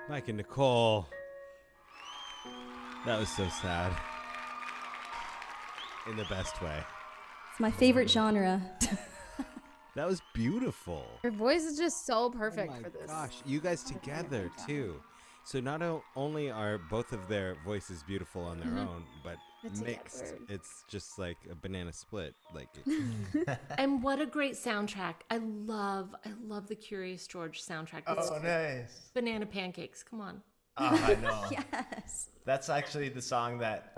Mike and Nicole. That was so sad. In the best way. It's my favorite genre. That was beautiful. Your voice is just so perfect Oh my for this. gosh, you guys together too. So not only are both of their voices beautiful on their own, but But mixed, together. it's just like a banana split. Like, And what a great soundtrack. I love the Curious George soundtrack. It's Oh, nice. Banana Pancakes. Come on. Oh, I know. Yes. That's actually the song that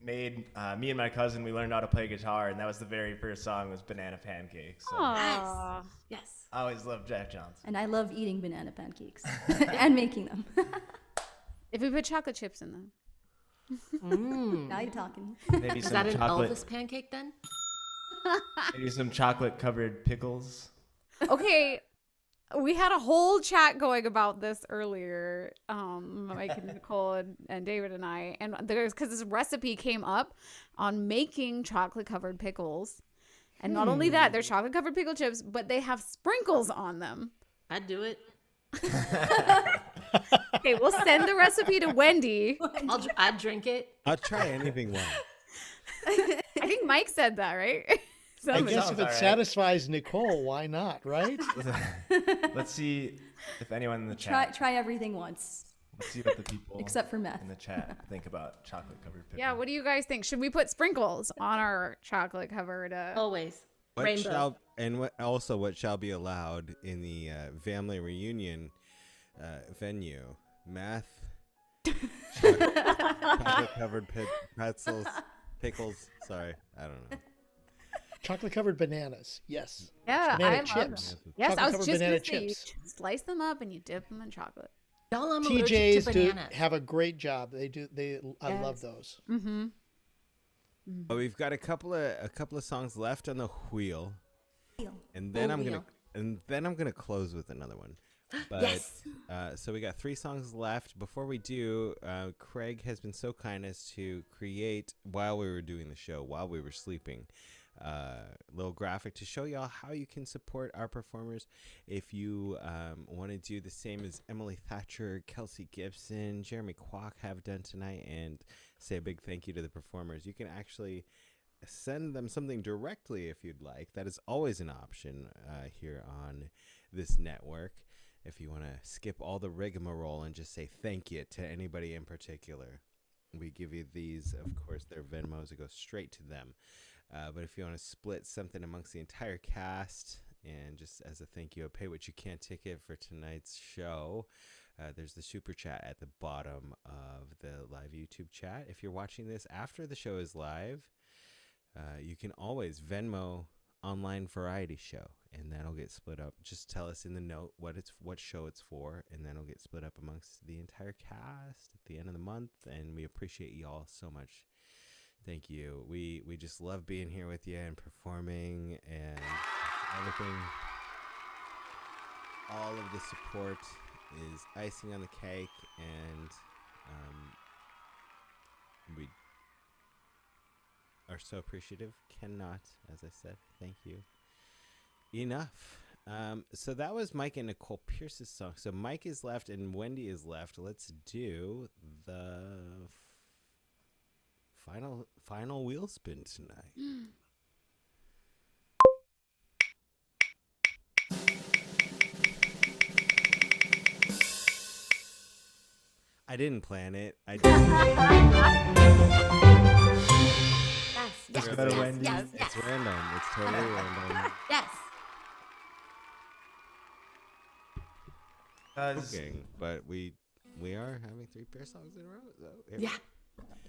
made me and my cousin, we learned how to play guitar, and that was the very first song was Banana Pancakes. So Aw. Yes. I always loved Jack Johnson. And I love eating banana pancakes and making them. If we put chocolate chips in them. Now you're talking. Maybe Is some that an chocolate, Elvis pancake then? maybe some chocolate-covered pickles. Okay, we had a whole chat going about this earlier, Mike and Nicole and David and I, and there's because this recipe came up on making chocolate covered pickles, and not only that, they're chocolate covered pickle chips, but they have sprinkles on them. I'd do it. Okay, we'll send the recipe to Wendy. I'd drink it. I'll try anything once. I think Mike said that, right? I Somebody- guess if it alright. satisfies Nicole, why not, right? Let's see if anyone in the chat. Try everything once, Let's see what the people except for meth. in the chat think about chocolate-covered pickles. Yeah, what do you guys think? Should we put sprinkles on our chocolate covered? Always. What Rainbow. shall what shall be allowed in the family reunion venue? Math, chocolate covered pretzels, pickles. Sorry, I don't know. Chocolate covered bananas. Yes. Yeah, Banana I love chips. them. Yes, I was Chocolate-covered just banana gonna say, you chips. slice them up and you dip them in chocolate. Y'all, I'm allergic TJ's to do bananas. have a great job. They do. I love Yes. those. Mm-hmm. But we've got a couple of songs left on the wheel, and then Oh, I'm wheel. gonna close with another one. But, Yes. So we got 3 songs left. Before we do, Craig has been so kind as to create, while we were doing the show, while we were sleeping, little graphic to show y'all how you can support our performers. If you want to do the same as Emily Thatcher, Kelsey Gibson, Jeremy Kwok have done tonight, and say a big thank you to the performers, you can actually send them something directly if you'd like. That is always an option here on this network. If you want to skip all the rigmarole and just say thank you to anybody in particular, we give you these. Of course, they're Venmos. It goes straight to them. But if you want to split something amongst the entire cast and just as a thank you, a pay what you can ticket for tonight's show, there's the super chat at the bottom of the live YouTube chat. If you're watching this after the show is live, you can always Venmo Online Variety Show, and that'll get split up. Just tell us in the note what show it's for, and then it'll get split up amongst the entire cast at the end of the month, and we appreciate you all so much. Thank you. We just love being here with you and performing and everything. All of the support is icing on the cake, and we are so appreciative. Cannot, as I said, thank you enough. So that was Mike and Nicole Pierce's song. So Mike is left and Wendy is left. Let's do the final wheel spin tonight. I didn't plan it. I Yes. Go to Wendy. Yes. It's random. It's totally random. Yes. Joking, but we are having 3 pair songs in a row. So Yeah.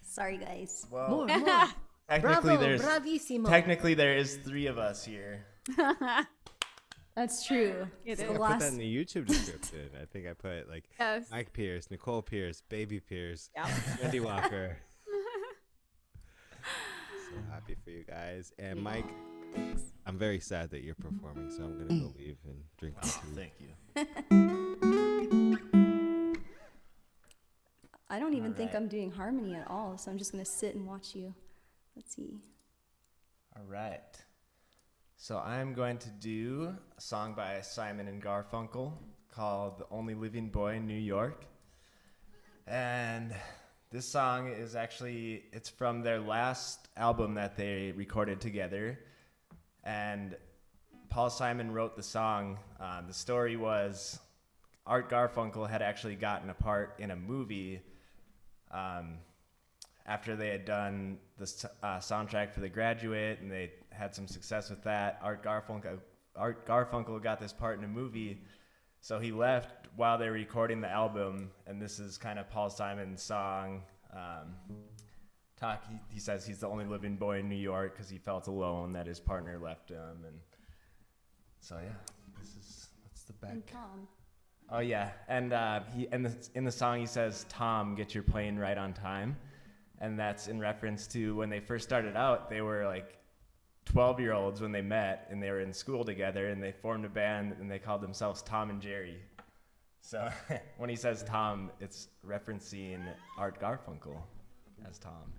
Sorry, guys. Well, More. Bravissimo. technically there is 3 of us here. That's true. It So is. the I put last that in the YouTube description. I think I put like Yes. Mike Pierce, Nicole Pierce, Baby Pierce, Yeah. Wendy Walker. So happy for you guys. And Mike, I'm very sad that you're performing, so I'm gonna go leave and drink my tea. Thank you. I don't even think Alright. I'm doing harmony at all, so I'm just gonna sit and watch you. Let's see. All right. So I'm going to do a song by Simon and Garfunkel called The Only Living Boy in New York. And this song is actually, it's from their last album that they recorded together. And Paul Simon wrote the song. The story was Art Garfunkel had actually gotten a part in a movie after they had done the soundtrack for The Graduate, and they had some success with that. Art Garfunkel got this part in a movie, so he left while they were recording the album, and this is kind of Paul Simon's song. He says he's the only living boy in New York because he felt alone that his partner left him, and so yeah, that's the back. And Tom. Oh yeah, and in the song he says, "Tom, get your plane right on time," and that's in reference to when they first started out. They were like 12-year-olds when they met, and they were in school together, and they formed a band, and they called themselves Tom and Jerry. So when he says Tom, it's referencing Art Garfunkel as Tom.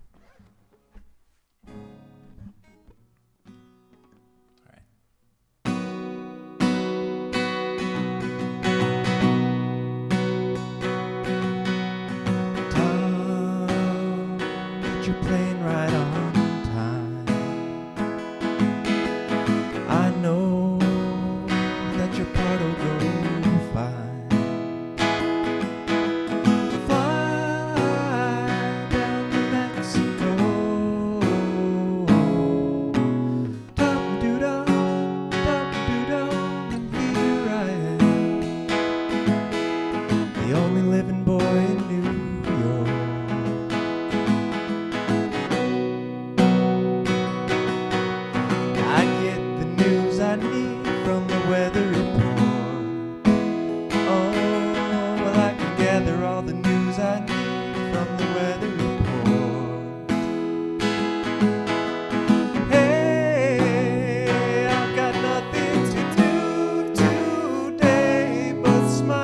You're playing right on time. I know that your part will go fine. Fly down to Mexico. Dum-doo-dum, and here I am, the only living boy in New York. I need from the weather report. Oh, well, I can gather all the news I need from the weather report. Hey, I've got nothing to do today but smile.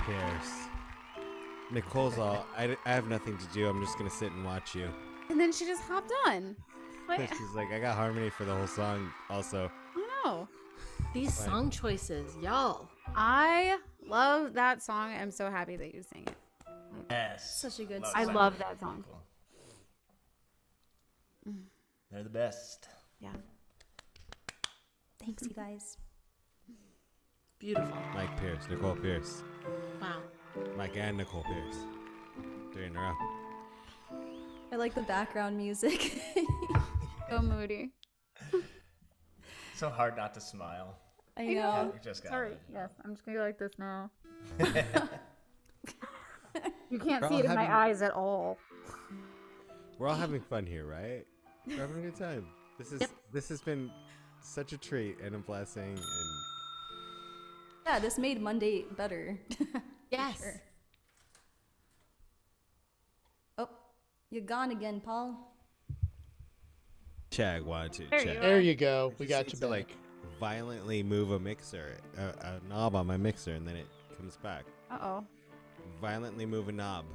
Pierce. Nicole's all, I have nothing to do. I'm just going to sit and watch you. And then she just hopped on. What? She's like, I got harmony for the whole song also. I know. These song choices, y'all. I love that song. I'm so happy that you sang it. Yes. Such a good I song. love that song. They're the best. Yeah. Thanks, you guys. Beautiful. Mike Pierce, Nicole Pierce. Wow. Mike and Nicole Pierce. 3 in a row. I like the background music. Go Moody. So hard not to smile. I know. know. We just got Sorry. it. Yes, I'm just gonna go like this now. You can't We're see all it in my having- eyes at all. We're all having fun here, right? We're having a good time. This has been such a treat and a blessing, and Yeah, this made Monday better. Yes. Sure. Oh, you're gone again, Paul. Chag wanted to. There you Chag. are. There you go. We Just got need you to back. like violently move a mixer, a knob on my mixer, and then it comes back. Uh-oh. Violently move a knob,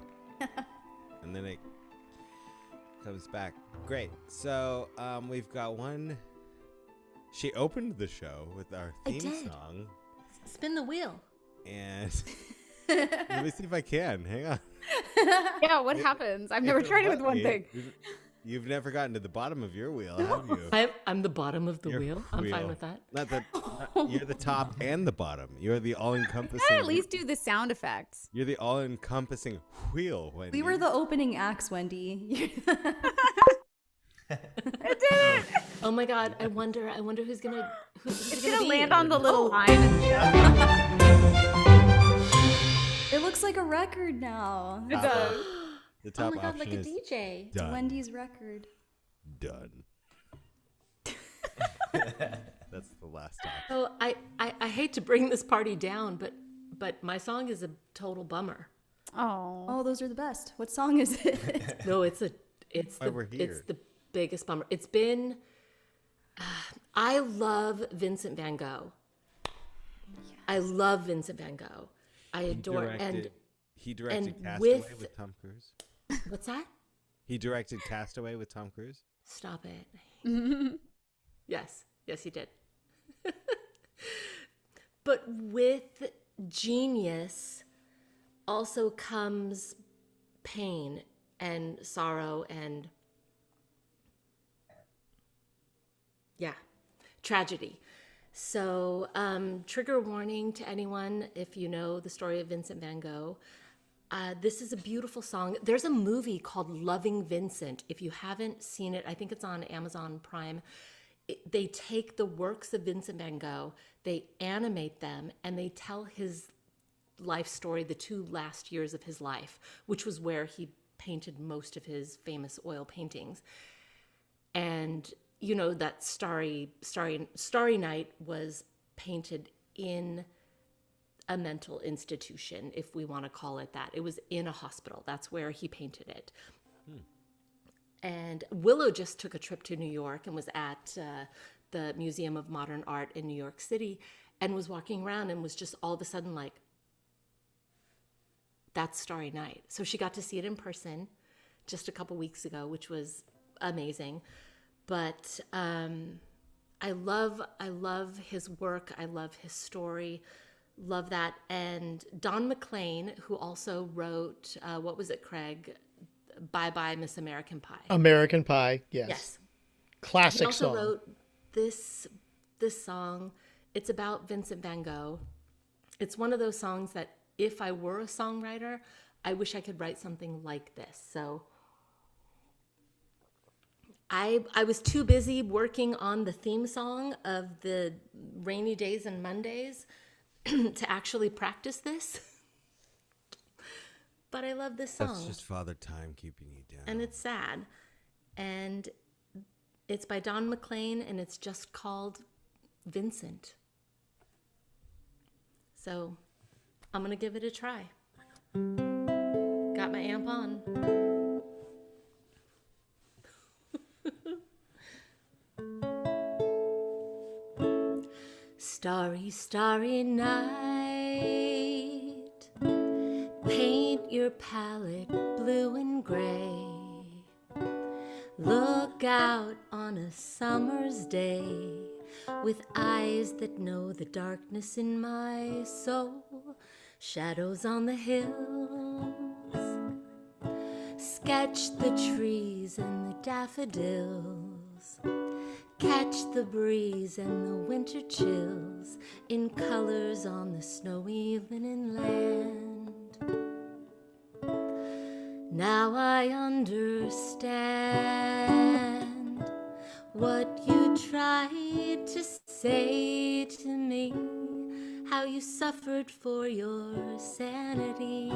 and then it comes back. Great. So we've got one. She opened the show with our I theme did. song, Spin the wheel. and let me see if I can. Hang on. Yeah, what happens? I've never If it tried it with let one me, thing. You've never gotten to the bottom of your wheel, have you? I'm the bottom of the Your wheel. I'm fine wheel. with that. Not the. You're the top and the bottom. You're the all-encompassing. Gotta at least do the sound effects. You're the all-encompassing wheel, Wendy. We were the opening acts, Wendy. Oh my God! I wonder who's gonna. Who's It's it gonna be? land on the little Oh, line. It looks like a record now. It does. The Oh top my God! option Like a is DJ. It's done. Wendy's record. Done. That's the last top. So I hate to bring this party down, but my song is a total bummer. Oh. Oh, those are the best. What song is it? No, it's why we're here. the biggest bummer. It's been. I love Vincent Van Gogh. I love Vincent Van Gogh. I adore He directed and Castaway with- with Tom Cruise. what's that? He directed Castaway with Tom Cruise. Stop it. Yes, he did. But with genius also comes pain and sorrow and tragedy. So trigger warning to anyone if you know the story of Vincent Van Gogh. This is a beautiful song. There's a movie called Loving Vincent. If you haven't seen it, I think it's on Amazon Prime. They take the works of Vincent Van Gogh, they animate them, and they tell his life story, the 2 last years of his life, which was where he painted most of his famous oil paintings. And you know that Starry Night was painted in a mental institution, if we want to call it that. It was in a hospital. That's where he painted it. And Willow just took a trip to New York and was at the Museum of Modern Art in New York City and was walking around and was just all of a sudden like, that's Starry Night. So she got to see it in person just a couple weeks ago, which was amazing. But I love his work. I love his story. Love that. And Don McLean, who also wrote, what was it, Craig? Bye Bye Miss American Pie. American Pie, yes. Yes. Classic He also song. wrote this song. It's about Vincent Van Gogh. It's one of those songs that if I were a songwriter, I wish I could write something like this. So I was too busy working on the theme song of the Rainy Days and Mondays to actually practice this. But I love this song. That's just Father Time keeping you down. And it's sad. And it's by Don McLean, and it's just called Vincent. So I'm going to give it a try. Got my amp on. Starry, starry night, paint your palette blue and gray. Look out on a summer's day with eyes that know the darkness in my soul. Shadows on the hills. Sketch the trees and the daffodils. Catch the breeze and the winter chills in colors on the snowy linen land. Now I understand what you tried to say to me, how you suffered for your sanity,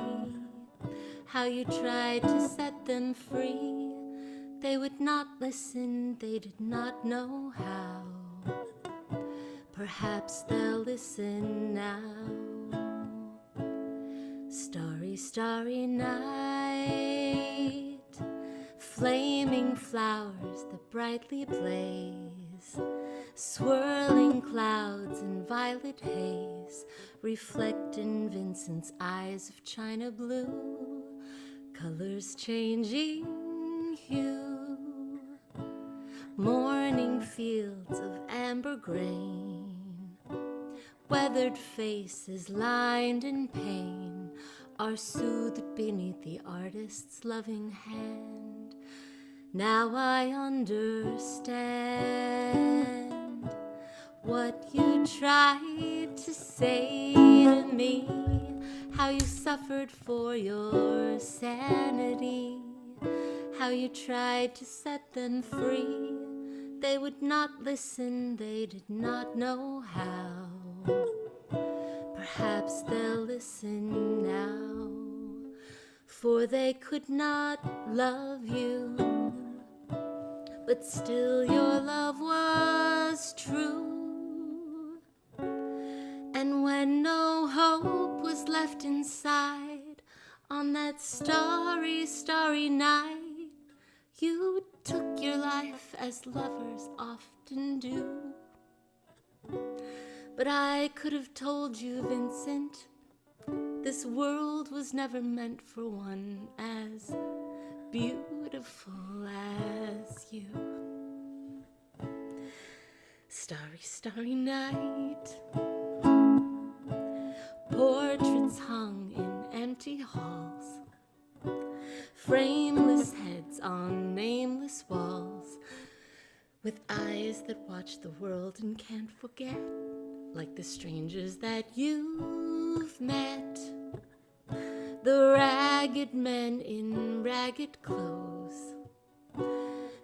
how you tried to set them free. They would not listen, they did not know how. Perhaps they'll listen now. Starry, starry night, flaming flowers that brightly blaze, swirling clouds in violet haze, reflect in Vincent's eyes of china blue, colors changing hue, morning fields of amber grain, weathered faces lined in pain are soothed beneath the artist's loving hand. Now I understand what you tried to say to me, how you suffered for your sanity, how you tried to set them free. They would not listen, they did not know how. Perhaps they'll listen now, for they could not love you, but still your love was true. And when no hope was left inside on that starry, starry night, you took your life as lovers often do. But I could have told you, Vincent, this world was never meant for one as beautiful as you. Starry, starry night, portraits hung in empty halls, frameless heads on nameless walls, with eyes that watch the world and can't forget, like the strangers that you've met, the ragged men in ragged clothes,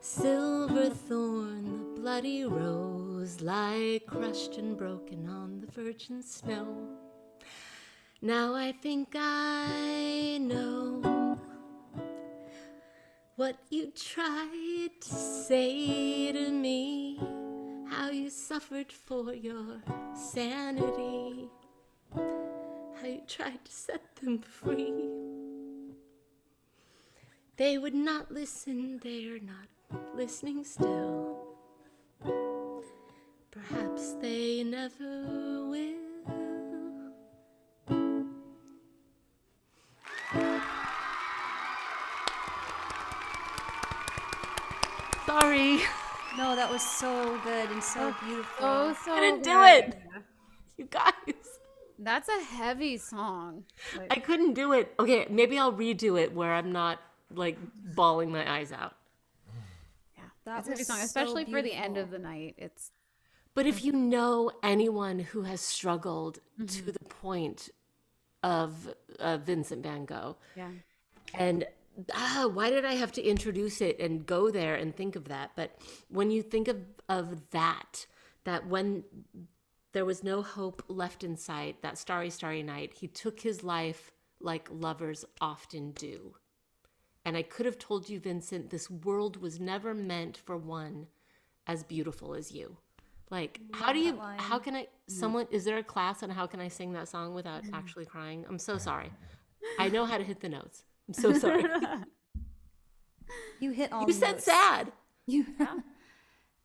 silver thorn, the bloody rose, lie crushed and broken on the virgin snow. Now I think I know what you tried to say to me, how you suffered for your sanity, how you tried to set them free. They would not listen, they're not listening still. Perhaps they never will. Sorry. No, that was so good and so beautiful. So I didn't do good. it. You guys. That's a heavy song. Like, I couldn't do it. Okay, maybe I'll redo it where I'm not like bawling my eyes out. yeah, That it's a heavy was song, so especially for the end of beautiful. the night. It's But if you know anyone who has struggled to the point of Vincent van Gogh, yeah. and why did I have to introduce it and go there and think of that? But when you think of that when there was no hope left in sight, that starry, starry night, he took his life like lovers often do. And I could have told you, Vincent, this world was never meant for one as beautiful as you. Like, how can I, is there a class on how can I sing that song without actually crying? I'm so sorry. I know how to hit the notes. I'm so sorry. You hit all You the said notes. sad. You,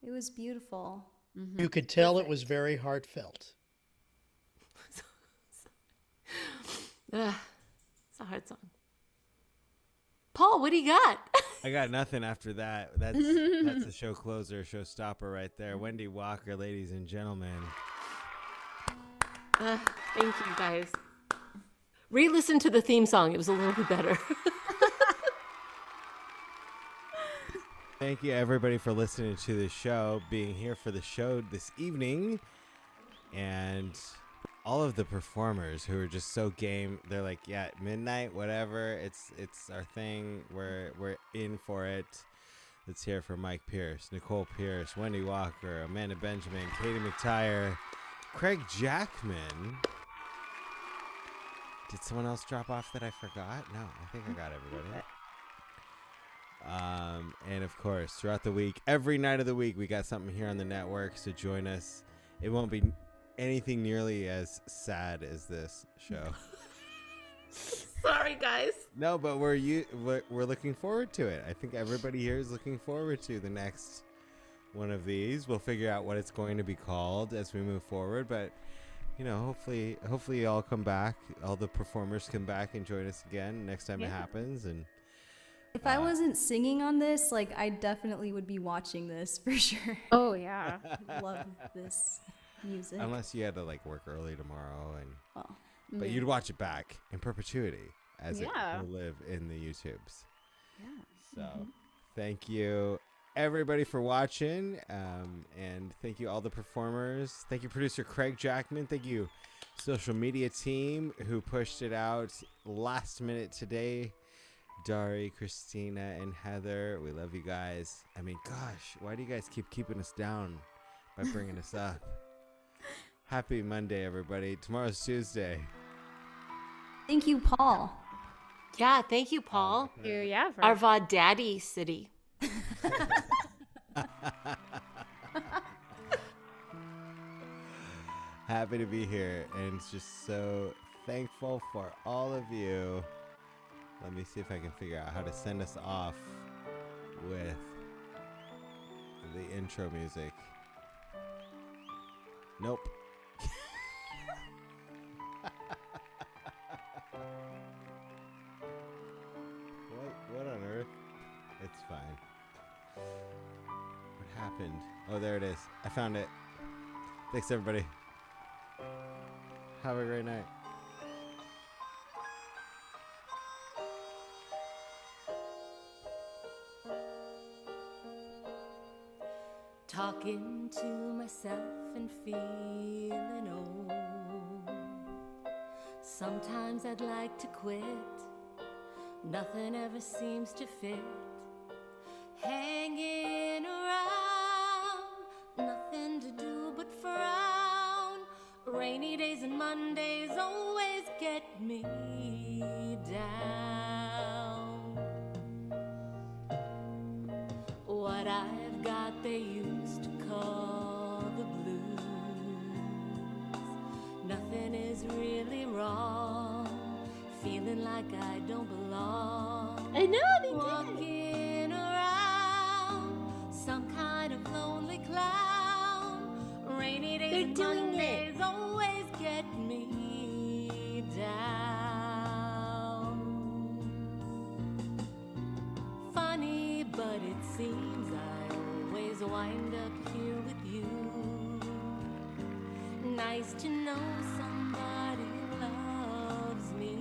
it was beautiful. You could tell it was very heartfelt. It's a hard song. do you got? I got nothing after that. That's a show closer, show stopper right there. Wendy Walker, ladies and gentlemen. Thank you, guys. Re-listen to the theme song. It was a little bit better. Thank you, everybody, for listening to the show, being here for the show this evening, and all of the performers who are just so game. They're like, yeah, midnight, whatever. It's our thing. We're in for it. Let's hear from Mike Pierce, Nicole Pierce, Wendy Walker, Amanda Benjamin, Katie McTyre, Craig Jackman. Did someone else drop off that I forgot? No, I think I got everybody. And of course, throughout the week, every night of the week, we got something here on the network. So join us. It won't be anything nearly as sad as this show. Sorry, guys. No, but we're looking forward to it. I think everybody here is looking forward to the next one of these. We'll figure out what it's going to be called as we move forward. But you know, hopefully y'all come back. All the performers come back and join us again next time it happens. And if I wasn't singing on this, like, I definitely would be watching this for sure. Oh, yeah. Love this music. unless you had to like work early tomorrow, and but Yeah. you'd watch it back in perpetuity as Yeah. it will live in the YouTubes. Yeah. So thank you everybody for watching, and thank you all the performers. Thank you producer Craig Jackman. Thank you social media team who pushed it out last minute today. Dari, Christina, and Heather, we love you guys. I mean, gosh, why do you guys keep keeping us down by bringing us up? Happy Monday, everybody. Tomorrow's Tuesday. Thank you, Paul. Yeah, thank you, Paul. Yeah. Our Vaudacity City. Happy to be here, and just so thankful for all of you. Let me see if I can figure out how to send us off with the intro music. Nope. What on earth? It's fine. What happened? Oh, there it is. I found it. Thanks, everybody. Have a great night. Talking to myself and feeling old. Sometimes I'd like to quit. Nothing ever seems to fit. Hanging around, nothing to do but frown. Rainy days and Mondays always get me down. What I've got they used to call the blues. Nothing is really wrong. Feeling like I don't belong. I know they did. Walking around, some kind of lonely clown. Rainy days They're and doing Mondays always get me down. Funny, but it seems I always wind up here with you. Nice to know somebody loves me.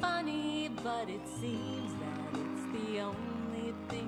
Funny, but it seems that it's the only